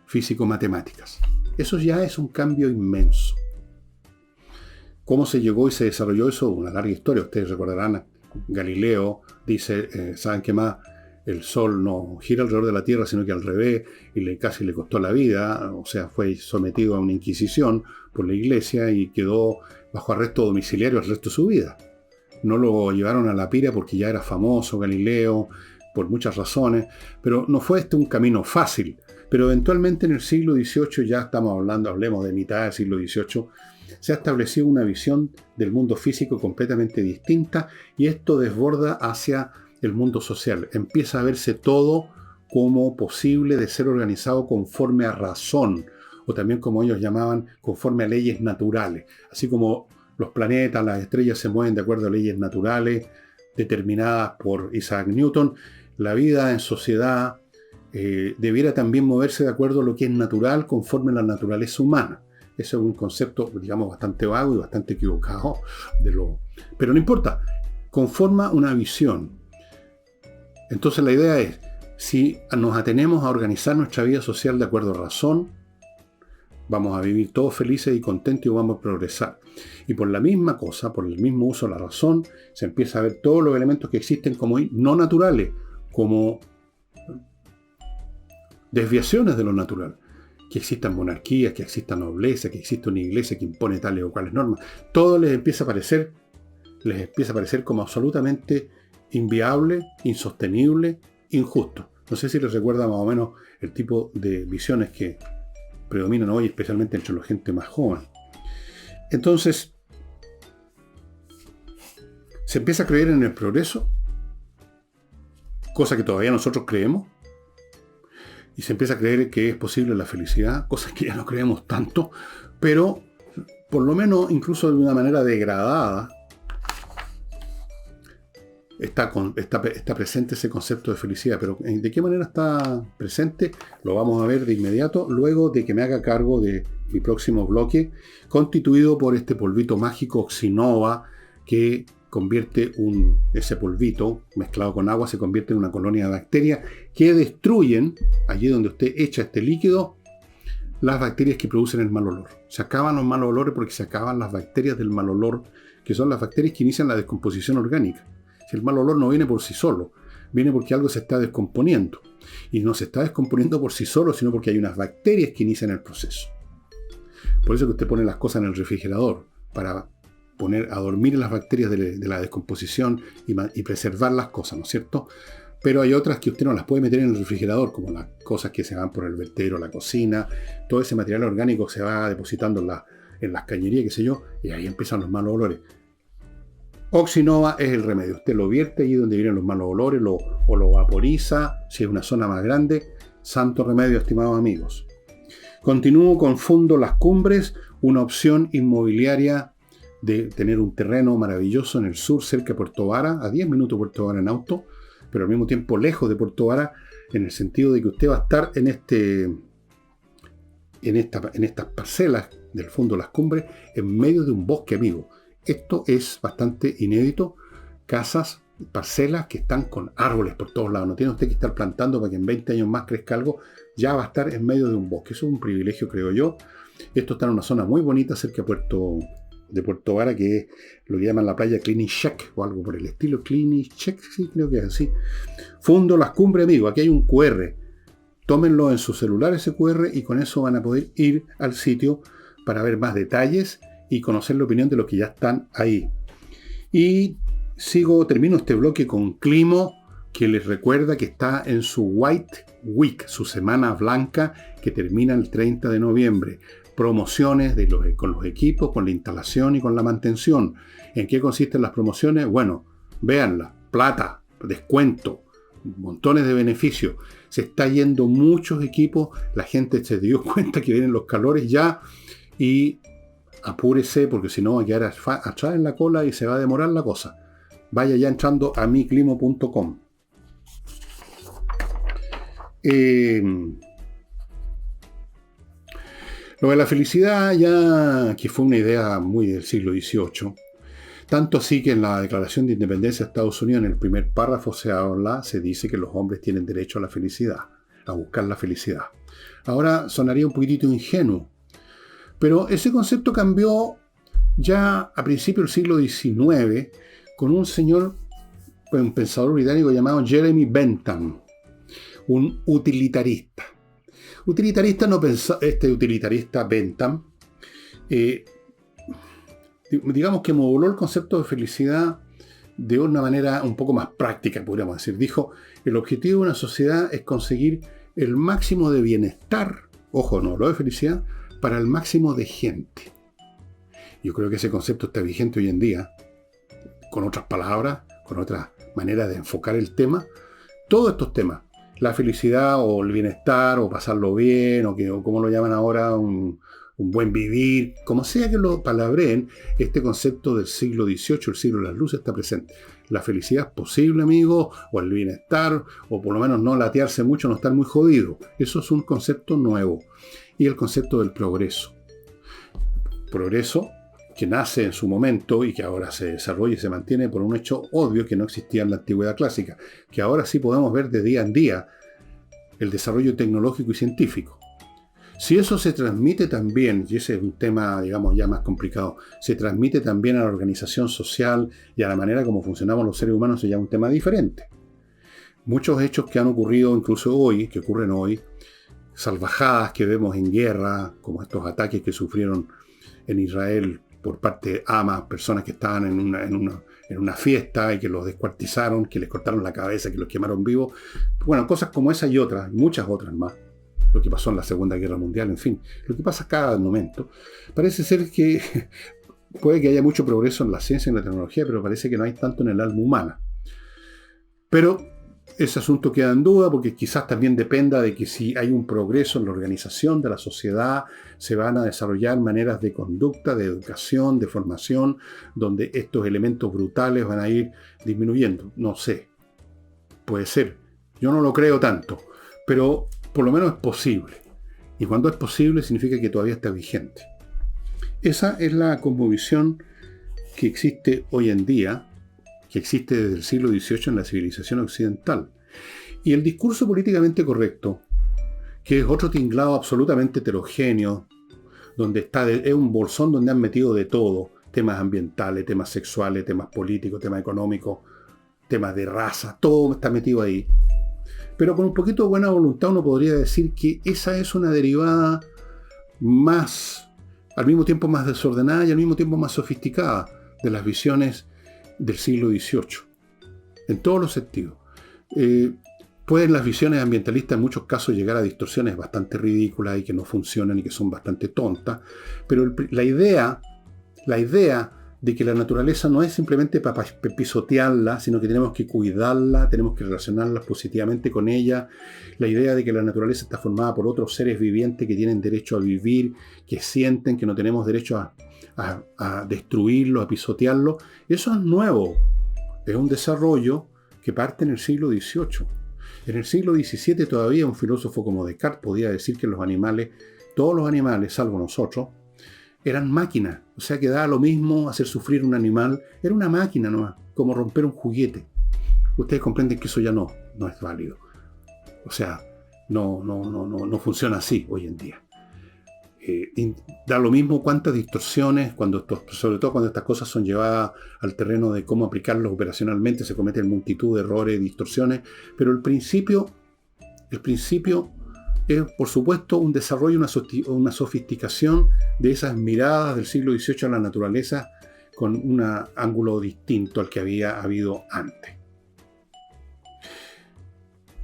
físico-matemáticas. Eso ya es un cambio inmenso. ¿Cómo se llegó y se desarrolló eso? Una larga historia. Ustedes recordarán, Galileo dice, ¿saben qué más? El Sol no gira alrededor de la Tierra, sino que al revés, y casi le costó la vida. O sea, fue sometido a una inquisición por la Iglesia y quedó bajo arresto domiciliario el resto de su vida. No lo llevaron a la pira porque ya era famoso Galileo, por muchas razones, pero no fue un camino fácil. Pero eventualmente en el siglo XVIII, ya estamos hablemos de mitad del siglo XVIII, se ha establecido una visión del mundo físico completamente distinta y esto desborda hacia el mundo social. Empieza a verse todo como posible de ser organizado conforme a razón, o también como ellos llamaban, conforme a leyes naturales. Así como los planetas, las estrellas se mueven de acuerdo a leyes naturales determinadas por Isaac Newton, la vida en sociedad debiera también moverse de acuerdo a lo que es natural conforme a la naturaleza humana. Eso es un concepto, digamos, bastante vago y bastante equivocado. Pero no importa, conforma una visión. Entonces la idea es, si nos atenemos a organizar nuestra vida social de acuerdo a razón, vamos a vivir todos felices y contentos y vamos a progresar. Y por la misma cosa, por el mismo uso de la razón, se empieza a ver todos los elementos que existen como no naturales, como desviaciones de lo natural. Que existan monarquías, que exista nobleza, que exista una iglesia que impone tales o cuales normas. Todo les empieza a parecer como absolutamente inviable, insostenible, injusto. No sé si les recuerda más o menos el tipo de visiones que predominan hoy, especialmente entre la gente más joven. Entonces, se empieza a creer en el progreso, cosa que todavía nosotros creemos, y se empieza a creer que es posible la felicidad, cosa que ya no creemos tanto, pero por lo menos incluso de una manera degradada está presente ese concepto de felicidad. Pero ¿de qué manera está presente? Lo vamos a ver de inmediato, luego de que me haga cargo de mi próximo bloque, constituido por este polvito mágico Oxinova, que convierte ese polvito mezclado con agua, se convierte en una colonia de bacterias que destruyen, allí donde usted echa este líquido, las bacterias que producen el mal olor. Se acaban los malos olores porque se acaban las bacterias del mal olor, que son las bacterias que inician la descomposición orgánica. Si el mal olor no viene por sí solo, viene porque algo se está descomponiendo. Y no se está descomponiendo por sí solo, sino porque hay unas bacterias que inician el proceso. Por eso que usted pone las cosas en el refrigerador, para poner a dormir las bacterias de la descomposición y preservar las cosas, ¿no es cierto? Pero hay otras que usted no las puede meter en el refrigerador, como las cosas que se van por el vertedero, la cocina, todo ese material orgánico se va depositando en las cañerías, qué sé yo, y ahí empiezan los malos olores. Oxinova es el remedio. Usted lo vierte allí donde vienen los malos olores, o lo vaporiza, si es una zona más grande. Santo remedio, estimados amigos. Continúo con Fundo Las Cumbres, una opción inmobiliaria de tener un terreno maravilloso en el sur, cerca de Puerto Vara, a 10 minutos de Puerto Vara en auto, pero al mismo tiempo lejos de Puerto Vara, en el sentido de que usted va a estar en estas parcelas del Fundo Las Cumbres, en medio de un bosque, amigo. Esto es bastante inédito. Casas, parcelas que están con árboles por todos lados. No tiene usted que estar plantando para que en 20 años más crezca algo. Ya va a estar en medio de un bosque. Eso es un privilegio, creo yo. Esto está en una zona muy bonita cerca de de Puerto Vara, que es lo que llaman la playa Klinichek o algo por el estilo. Klinichek, sí, creo que es así. Fundo Las Cumbres, amigo. Aquí hay un QR. Tómenlo en su celular ese QR y con eso van a poder ir al sitio para ver más detalles y conocer la opinión de los que ya están ahí. Y termino este bloque con Climo, que les recuerda que está en su White Week, su semana blanca, que termina el 30 de noviembre. Promociones con los equipos, con la instalación y con la mantención. ¿En qué consisten las promociones? Bueno, véanla. Plata, descuento, montones de beneficios. Se está yendo muchos equipos. La gente se dio cuenta que vienen los calores ya y apúrese porque si no va a quedar atrás en la cola y se va a demorar la cosa. Vaya ya entrando a miclimo.com. Lo de la felicidad ya, que fue una idea muy del siglo XVIII, tanto así que en la Declaración de Independencia de Estados Unidos, en el primer párrafo se dice que los hombres tienen derecho a la felicidad, a buscar la felicidad. Ahora sonaría un poquitito ingenuo, pero ese concepto cambió ya a principios del siglo XIX con un señor, un pensador británico llamado Jeremy Bentham, un utilitarista. Este utilitarista Bentham, digamos que moduló el concepto de felicidad de una manera un poco más práctica, podríamos decir. Dijo, el objetivo de una sociedad es conseguir el máximo de bienestar, ojo, no lo de felicidad, para el máximo de gente. Yo creo que ese concepto está vigente hoy en día, con otras palabras, con otras maneras de enfocar el tema. Todos estos temas, la felicidad o el bienestar o pasarlo bien o como lo llaman ahora, un buen vivir, como sea que lo palabreen, este concepto del siglo XVIII, el siglo de las luces, está presente. La felicidad es posible, amigo, o el bienestar, o por lo menos no latearse mucho, no estar muy jodido. Eso es un concepto nuevo. Y el concepto del progreso. Progreso que nace en su momento y que ahora se desarrolla y se mantiene por un hecho obvio que no existía en la antigüedad clásica, que ahora sí podemos ver de día en día el desarrollo tecnológico y científico. Si eso se transmite también, y ese es un tema, digamos, ya más complicado, se transmite también a la organización social y a la manera como funcionamos los seres humanos, es ya un tema diferente. Muchos hechos que han ocurrido incluso hoy, que ocurren hoy, salvajadas que vemos en guerra, como estos ataques que sufrieron en Israel por parte de Hamas, personas que estaban en una fiesta y que los descuartizaron, que les cortaron la cabeza, que los quemaron vivos. Bueno, cosas como esa y otras, muchas otras más. Lo que pasó en la Segunda Guerra Mundial, en fin, lo que pasa cada momento. Parece ser que puede que haya mucho progreso en la ciencia y en la tecnología, pero parece que no hay tanto en el alma humana. Pero ese asunto queda en duda porque quizás también dependa de que si hay un progreso en la organización de la sociedad, se van a desarrollar maneras de conducta, de educación, de formación, donde estos elementos brutales van a ir disminuyendo. No sé, puede ser. Yo no lo creo tanto, pero por lo menos es posible. Y cuando es posible significa que todavía está vigente. Esa es la cosmovisión que existe hoy en día, que existe desde el siglo XVIII en la civilización occidental. Y el discurso políticamente correcto, que es otro tinglado absolutamente heterogéneo, donde es un bolsón donde han metido de todo, temas ambientales, temas sexuales, temas políticos, temas económicos, temas de raza, todo está metido ahí. Pero con un poquito de buena voluntad uno podría decir que esa es una derivada más, al mismo tiempo más desordenada y al mismo tiempo más sofisticada de las visiones del siglo XVIII, en todos los sentidos. Pueden las visiones ambientalistas en muchos casos llegar a distorsiones bastante ridículas y que no funcionan y que son bastante tontas, pero la idea de que la naturaleza no es simplemente para pisotearla, sino que tenemos que cuidarla, tenemos que relacionarla positivamente con ella, la idea de que la naturaleza está formada por otros seres vivientes que tienen derecho a vivir, que sienten, que no tenemos derecho a destruirlo, a pisotearlo, eso es nuevo. Es un desarrollo que parte en el siglo XVIII. En el siglo XVII todavía un filósofo como Descartes podía decir que los animales, todos los animales, salvo nosotros, eran máquinas. O sea que daba lo mismo hacer sufrir un animal. Era una máquina nomás, como romper un juguete. Ustedes comprenden que eso ya no es válido. O sea, no funciona así hoy en día. Da lo mismo cuántas distorsiones, sobre todo cuando estas cosas son llevadas al terreno de cómo aplicarlos operacionalmente, se cometen multitud de errores y distorsiones, pero el principio es, por supuesto, un desarrollo, una sofisticación de esas miradas del siglo XVIII a la naturaleza con un ángulo distinto al que había habido antes.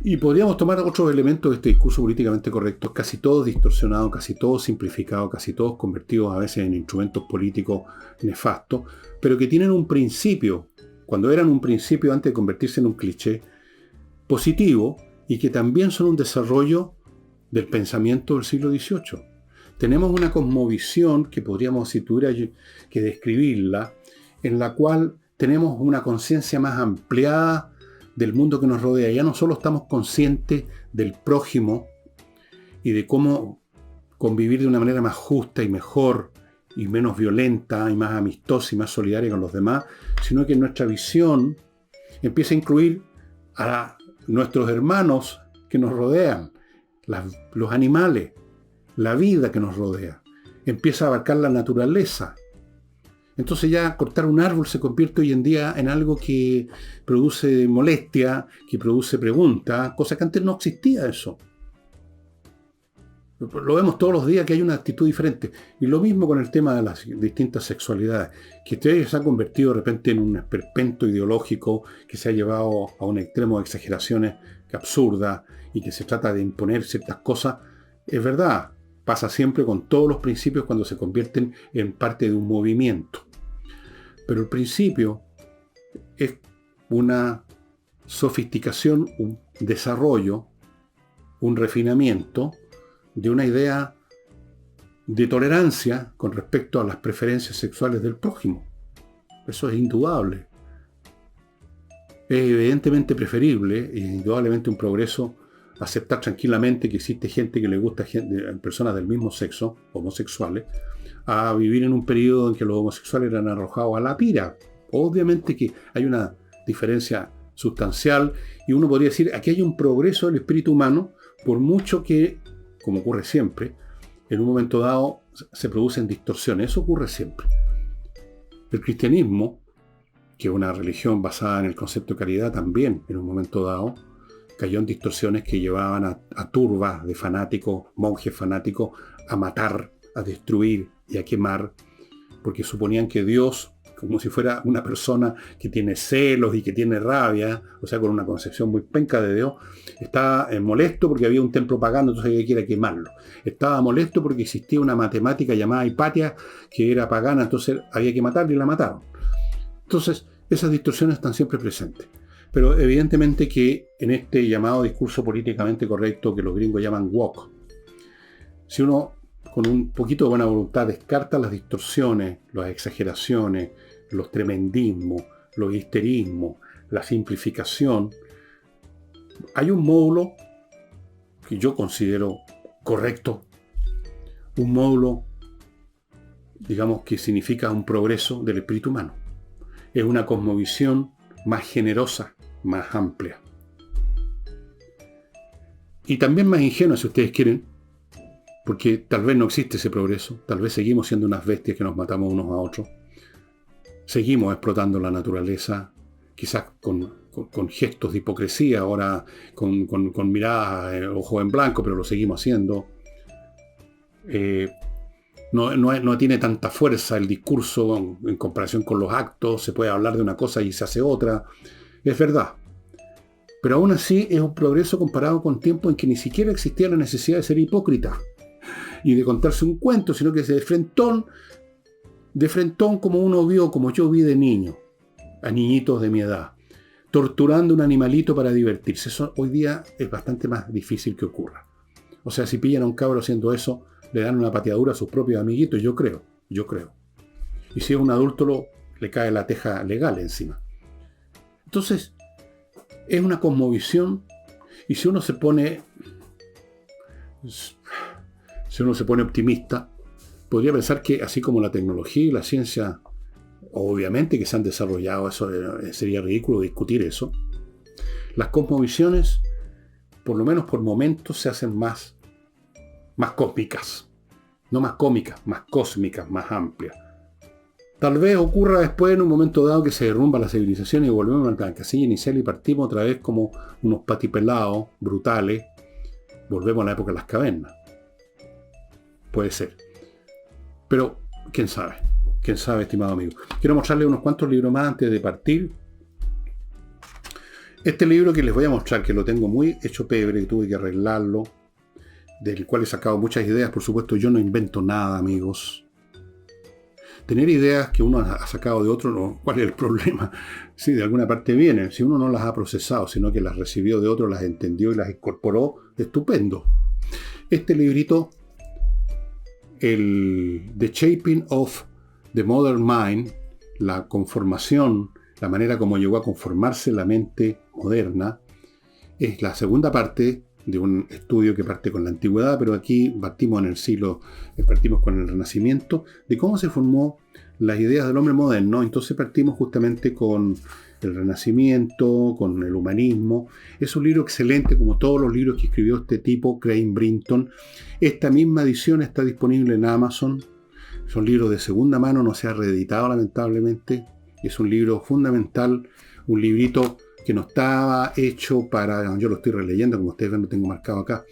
Y podríamos tomar otros elementos de este discurso políticamente correcto, casi todos distorsionados, casi todos simplificados, casi todos convertidos a veces en instrumentos políticos nefastos, pero que tienen un principio, cuando eran un principio antes de convertirse en un cliché, positivo, y que también son un desarrollo del pensamiento del siglo XVIII. Tenemos una cosmovisión que podríamos, si tuviera que describirla, en la cual tenemos una conciencia más ampliada del mundo que nos rodea. Ya no solo estamos conscientes del prójimo y de cómo convivir de una manera más justa y mejor y menos violenta y más amistosa y más solidaria con los demás, sino que nuestra visión empieza a incluir a nuestros hermanos que nos rodean, los animales, la vida que nos rodea. Empieza a abarcar la naturaleza. Entonces ya cortar un árbol se convierte hoy en día en algo que produce molestia, que produce preguntas, cosa que antes no existía eso. Lo vemos todos los días que hay una actitud diferente. Y lo mismo con el tema de las distintas sexualidades, que se ha convertido de repente en un esperpento ideológico que se ha llevado a un extremo de exageraciones absurdas y que se trata de imponer ciertas cosas. Es verdad, pasa siempre con todos los principios cuando se convierten en parte de un movimiento. Pero el principio es una sofisticación, un desarrollo, un refinamiento de una idea de tolerancia con respecto a las preferencias sexuales del prójimo. Eso es indudable. Es evidentemente preferible, e indudablemente un progreso, aceptar tranquilamente que existe gente que le gusta personas del mismo sexo, homosexuales, a vivir en un periodo en que los homosexuales eran arrojados a la pira. Obviamente que hay una diferencia sustancial y uno podría decir, aquí hay un progreso del espíritu humano, por mucho que, como ocurre siempre, en un momento dado se producen distorsiones. Eso ocurre siempre. El cristianismo, que es una religión basada en el concepto de caridad, también en un momento dado cayó en distorsiones que llevaban a turbas de fanáticos, monjes fanáticos, a matar, a destruir y a quemar, porque suponían que Dios, como si fuera una persona que tiene celos y que tiene rabia, o sea, con una concepción muy penca de Dios, estaba molesto porque había un templo pagano, entonces había que ir a quemarlo. Estaba molesto porque existía una matemática llamada Hipatia, que era pagana, entonces había que matarla y la mataron. Entonces, esas distorsiones están siempre presentes. Pero evidentemente que en este llamado discurso políticamente correcto que los gringos llaman woke, si uno con un poquito de buena voluntad descarta las distorsiones, las exageraciones, los tremendismos, los histerismos, la simplificación, hay un módulo que yo considero correcto, un módulo, digamos, que significa un progreso del espíritu humano. Es una cosmovisión más generosa, más amplia. Y también más ingenua, si ustedes quieren, porque tal vez no existe ese progreso, tal vez seguimos siendo unas bestias que nos matamos unos a otros, seguimos explotando la naturaleza, quizás con gestos de hipocresía, ahora con miradas, ojos en blanco, pero lo seguimos haciendo. No tiene tanta fuerza el discurso en comparación con los actos, se puede hablar de una cosa y se hace otra, es verdad. Pero aún así es un progreso comparado con tiempos en que ni siquiera existía la necesidad de ser hipócrita y de contarse un cuento, sino que de frentón como uno vio, como yo vi de niño, a niñitos de mi edad, torturando un animalito para divertirse. Eso hoy día es bastante más difícil que ocurra. O sea, si pillan a un cabro haciendo eso, le dan una pateadura a sus propios amiguitos, yo creo. Y si es un adulto, le cae la teja legal encima. Entonces, es una cosmovisión, y si uno se pone optimista, podría pensar que así como la tecnología y la ciencia, obviamente que se han desarrollado, eso sería ridículo discutir eso, las cosmovisiones, por lo menos por momentos, se hacen más cósmicas. no más cómicas, más cósmicas, más amplias. Tal vez ocurra después en un momento dado que se derrumba la civilización y volvemos a la casilla inicial y partimos otra vez como unos patipelados brutales. Volvemos a la época de las cavernas. Puede ser. Pero, quién sabe. Quién sabe, estimado amigo. Quiero mostrarles unos cuantos libros más antes de partir. Este libro que les voy a mostrar, que lo tengo muy hecho pebre, que tuve que arreglarlo, del cual he sacado muchas ideas. Por supuesto, yo no invento nada, amigos. Tener ideas que uno ha sacado de otro, no, ¿cuál es el problema? Sí, de alguna parte vienen. Si uno no las ha procesado, sino que las recibió de otro, las entendió y las incorporó, estupendo. Este librito, el The Shaping of the Modern Mind, la conformación, la manera como llegó a conformarse la mente moderna, es la segunda parte de un estudio que parte con la antigüedad, pero aquí partimos con el Renacimiento, de cómo se formó las ideas del hombre moderno. Entonces partimos justamente con el Renacimiento, con el humanismo. Es un libro excelente, como todos los libros que escribió este tipo, Crane Brinton. Esta misma edición está disponible en Amazon. Son libros de segunda mano, no se ha reeditado lamentablemente. Es un libro fundamental, un librito que no estaba hecho para, yo lo estoy releyendo, como ustedes ven, lo tengo marcado acá,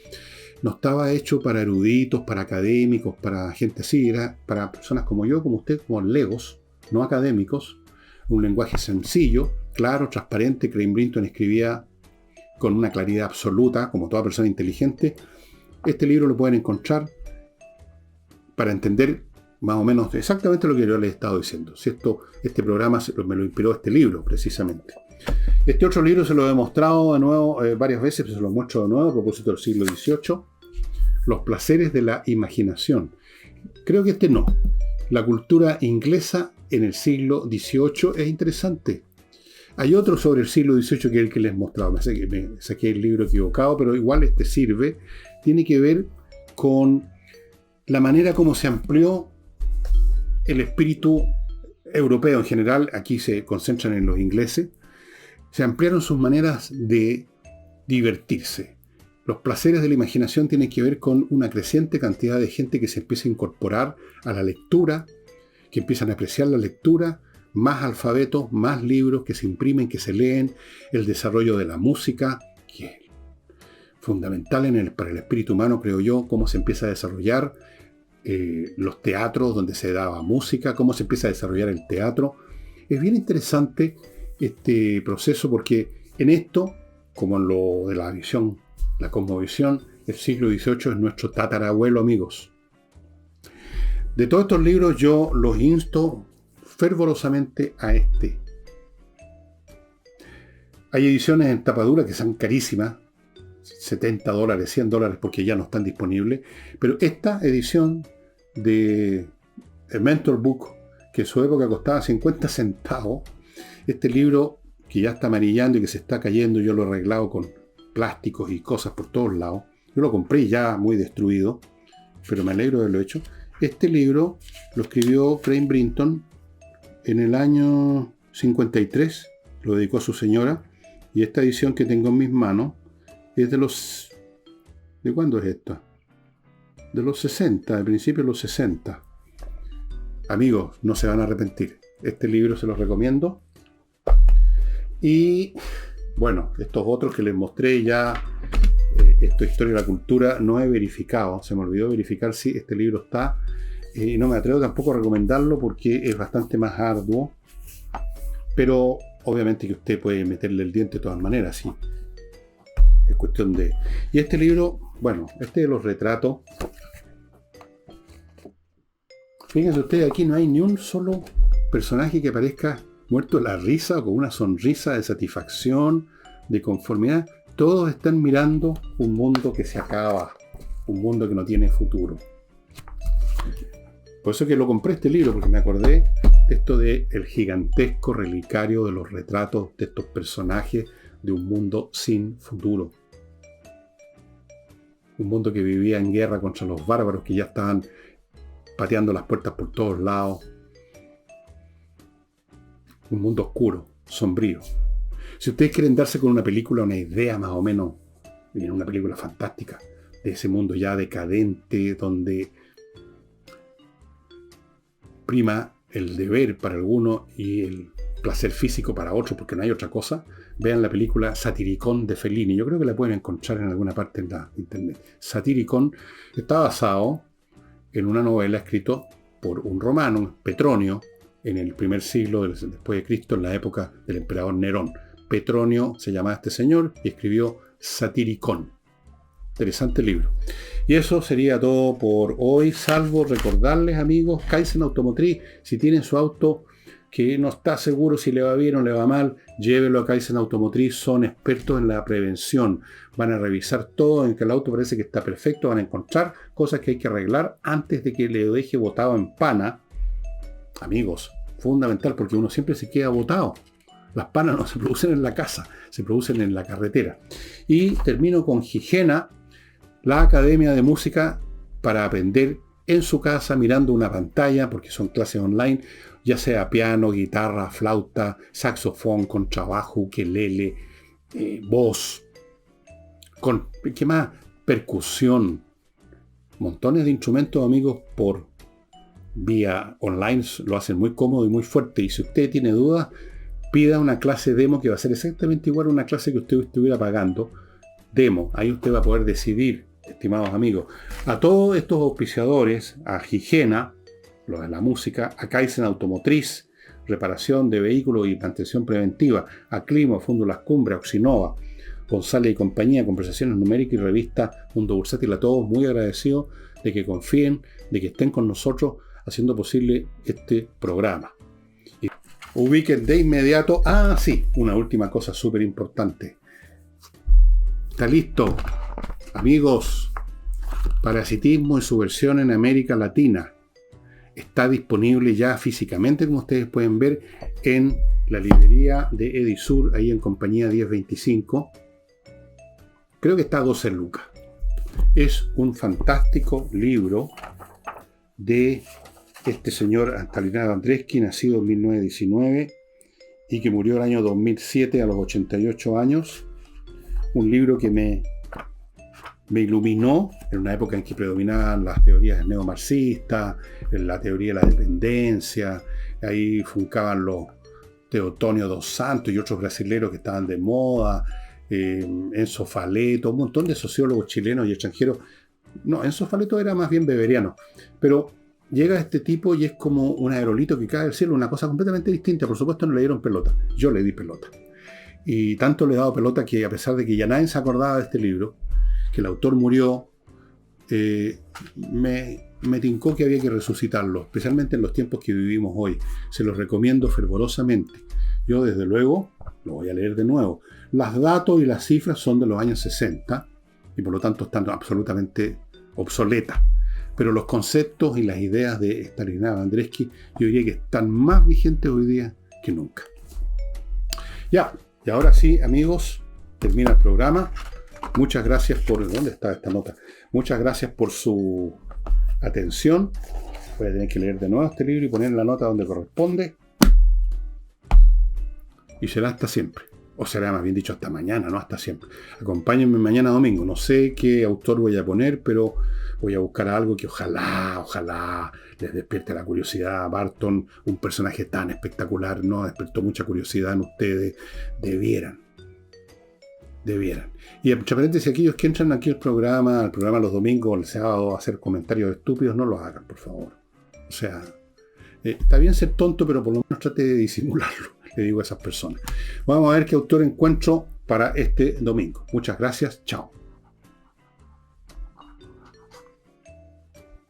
no estaba hecho para eruditos, para académicos, para gente así, era para personas como yo, como usted, como legos, no académicos, un lenguaje sencillo, claro, transparente. Crane Brinton escribía con una claridad absoluta, como toda persona inteligente. Este libro lo pueden encontrar para entender más o menos exactamente lo que yo les he estado diciendo. Si este programa me lo inspiró este libro, precisamente. Este otro libro se lo he mostrado de nuevo varias veces, pero se lo muestro de nuevo a propósito del siglo XVIII. Los placeres de la imaginación. Creo que este no. La cultura inglesa en el siglo XVIII es interesante. Hay otro sobre el siglo XVIII que es el que les he mostrado. Me saqué el libro equivocado, pero igual este sirve. Tiene que ver con la manera como se amplió el espíritu europeo en general. Aquí se concentran en los ingleses. Se ampliaron sus maneras de divertirse. Los placeres de la imaginación tienen que ver con una creciente cantidad de gente que se empieza a incorporar a la lectura, que empiezan a apreciar la lectura, más alfabetos, más libros que se imprimen, que se leen, el desarrollo de la música, que es fundamental para el espíritu humano, creo yo, cómo se empieza a desarrollar los teatros donde se daba música, cómo se empieza a desarrollar el teatro. Es bien interesante este proceso porque en esto, como en lo de la visión, la cosmovisión, el siglo XVIII es nuestro tatarabuelo, amigos. De todos estos libros yo los insto fervorosamente a este. Hay ediciones en tapadura que son carísimas, $70, $100, porque ya no están disponibles, pero esta edición de The Mentor Book, que en su época costaba 50 centavos, este libro que ya está amarillando y que se está cayendo, yo lo he arreglado con plásticos y cosas por todos lados. Yo lo compré ya muy destruido, pero me alegro de haberlo hecho. Este libro lo escribió Crane Brinton en el año 53, lo dedicó a su señora, y esta edición que tengo en mis manos es ¿de cuándo es esta? De los 60, de principios de los 60. Amigos, no se van a arrepentir. Este libro se los recomiendo. Y bueno, estos otros que les mostré ya, esta historia de la cultura, no he verificado. Se me olvidó verificar si este libro está. Y no me atrevo tampoco a recomendarlo porque es bastante más arduo. Pero obviamente que usted puede meterle el diente de todas maneras, sí. Es cuestión de... Y este libro, bueno, este de los retratos. Fíjense ustedes, aquí no hay ni un solo personaje que aparezca muerto de la risa o con una sonrisa de satisfacción, de conformidad. Todos están mirando un mundo que se acaba, un mundo que no tiene futuro. Por eso que lo compré este libro, porque me acordé de esto de el gigantesco relicario de los retratos de estos personajes de un mundo sin futuro. Un mundo que vivía en guerra contra los bárbaros que ya estaban pateando las puertas por todos lados. Un mundo oscuro, sombrío. Si ustedes quieren darse con una película, una idea más o menos, una película fantástica, de ese mundo ya decadente, donde prima el deber para algunos y el placer físico para otros, porque no hay otra cosa, vean la película Satiricón de Fellini. Yo creo que la pueden encontrar en alguna parte en la internet. Satiricón está basado en una novela escrita por un romano, Petronio, en el primer siglo después de Cristo, en la época del emperador Nerón. Petronio se llamaba este señor y escribió Satiricón. Interesante libro. Y eso sería todo por hoy, salvo recordarles, amigos, Kaizen Automotriz, si tienen su auto que no está seguro si le va bien o le va mal, llévelo a Kaizen Automotriz, son expertos en la prevención. Van a revisar todo, en que el auto parece que está perfecto, van a encontrar cosas que hay que arreglar antes de que le deje botado en pana. Amigos, fundamental, porque uno siempre se queda botado. Las panas no se producen en la casa, se producen en la carretera. Y termino con Higiena, la academia de música para aprender en su casa mirando una pantalla, porque son clases online, ya sea piano, guitarra, flauta, saxofón, contrabajo, ukelele, voz, con, ¿qué más? Percusión, montones de instrumentos, amigos, por vía online, lo hacen muy cómodo y muy fuerte. Y si usted tiene dudas, pida una clase demo que va a ser exactamente igual a una clase que usted estuviera pagando. Demo, ahí usted va a poder decidir, estimados amigos. A todos estos auspiciadores, a Higiena, lo de la música, a Kaizen Automotriz, reparación de vehículos y mantención preventiva, a Clima, Fondo Las Cumbres, Oxinova, González y compañía, conversaciones numéricas y revista Mundo Bursátil, a todos muy agradecidos de que confíen, de que estén con nosotros haciendo posible este programa. Y ubiquen de inmediato, sí, una última cosa súper importante. Está listo, amigos, Parasitismo y su versión en América Latina. Está disponible ya físicamente, como ustedes pueden ver, en la librería de Edisur, ahí en compañía 1025. Creo que está a 12 lucas. Es un fantástico libro de este señor Stanisław Andrejki, nacido en 1919 y que murió el año 2007 a los 88 años. Un libro que me iluminó en una época en que predominaban las teorías neomarxistas, en la teoría de la dependencia. Ahí funcaban los Teotonio dos Santos y otros brasileños que estaban de moda, Enzo Faleto, un montón de sociólogos chilenos y extranjeros. No, Enzo Faleto era más bien beberiano, pero llega este tipo y es como un aerolito que cae del cielo, una cosa completamente distinta. Por supuesto no le dieron pelota, yo le di pelota. Y tanto le he dado pelota que, a pesar de que ya nadie se acordaba de este libro, que el autor murió, me tincó que había que resucitarlo, especialmente en los tiempos que vivimos hoy. Se los recomiendo fervorosamente. Yo, desde luego, lo voy a leer de nuevo. Los datos y las cifras son de los años 60 y por lo tanto están absolutamente obsoletas. Pero los conceptos y las ideas de Stanisław Andrejki, yo diría que están más vigentes hoy día que nunca. Ya, y ahora sí, amigos, termina el programa. Muchas gracias por... ¿Dónde está esta nota? Muchas gracias por su atención. Voy a tener que leer de nuevo este libro y poner la nota donde corresponde. Y será hasta siempre. O será más bien dicho hasta mañana, no hasta siempre. Acompáñenme mañana domingo. No sé qué autor voy a poner, pero voy a buscar algo que ojalá les despierte la curiosidad. Barton, un personaje tan espectacular, no despertó mucha curiosidad en ustedes. Debieran. Y entre paréntesis, aquellos que entran aquí al programa los domingos o el sábado a hacer comentarios estúpidos, no lo hagan, por favor. O sea, está bien ser tonto, pero por lo menos trate de disimularlo, le digo a esas personas. Vamos a ver qué autor encuentro para este domingo. Muchas gracias, chao.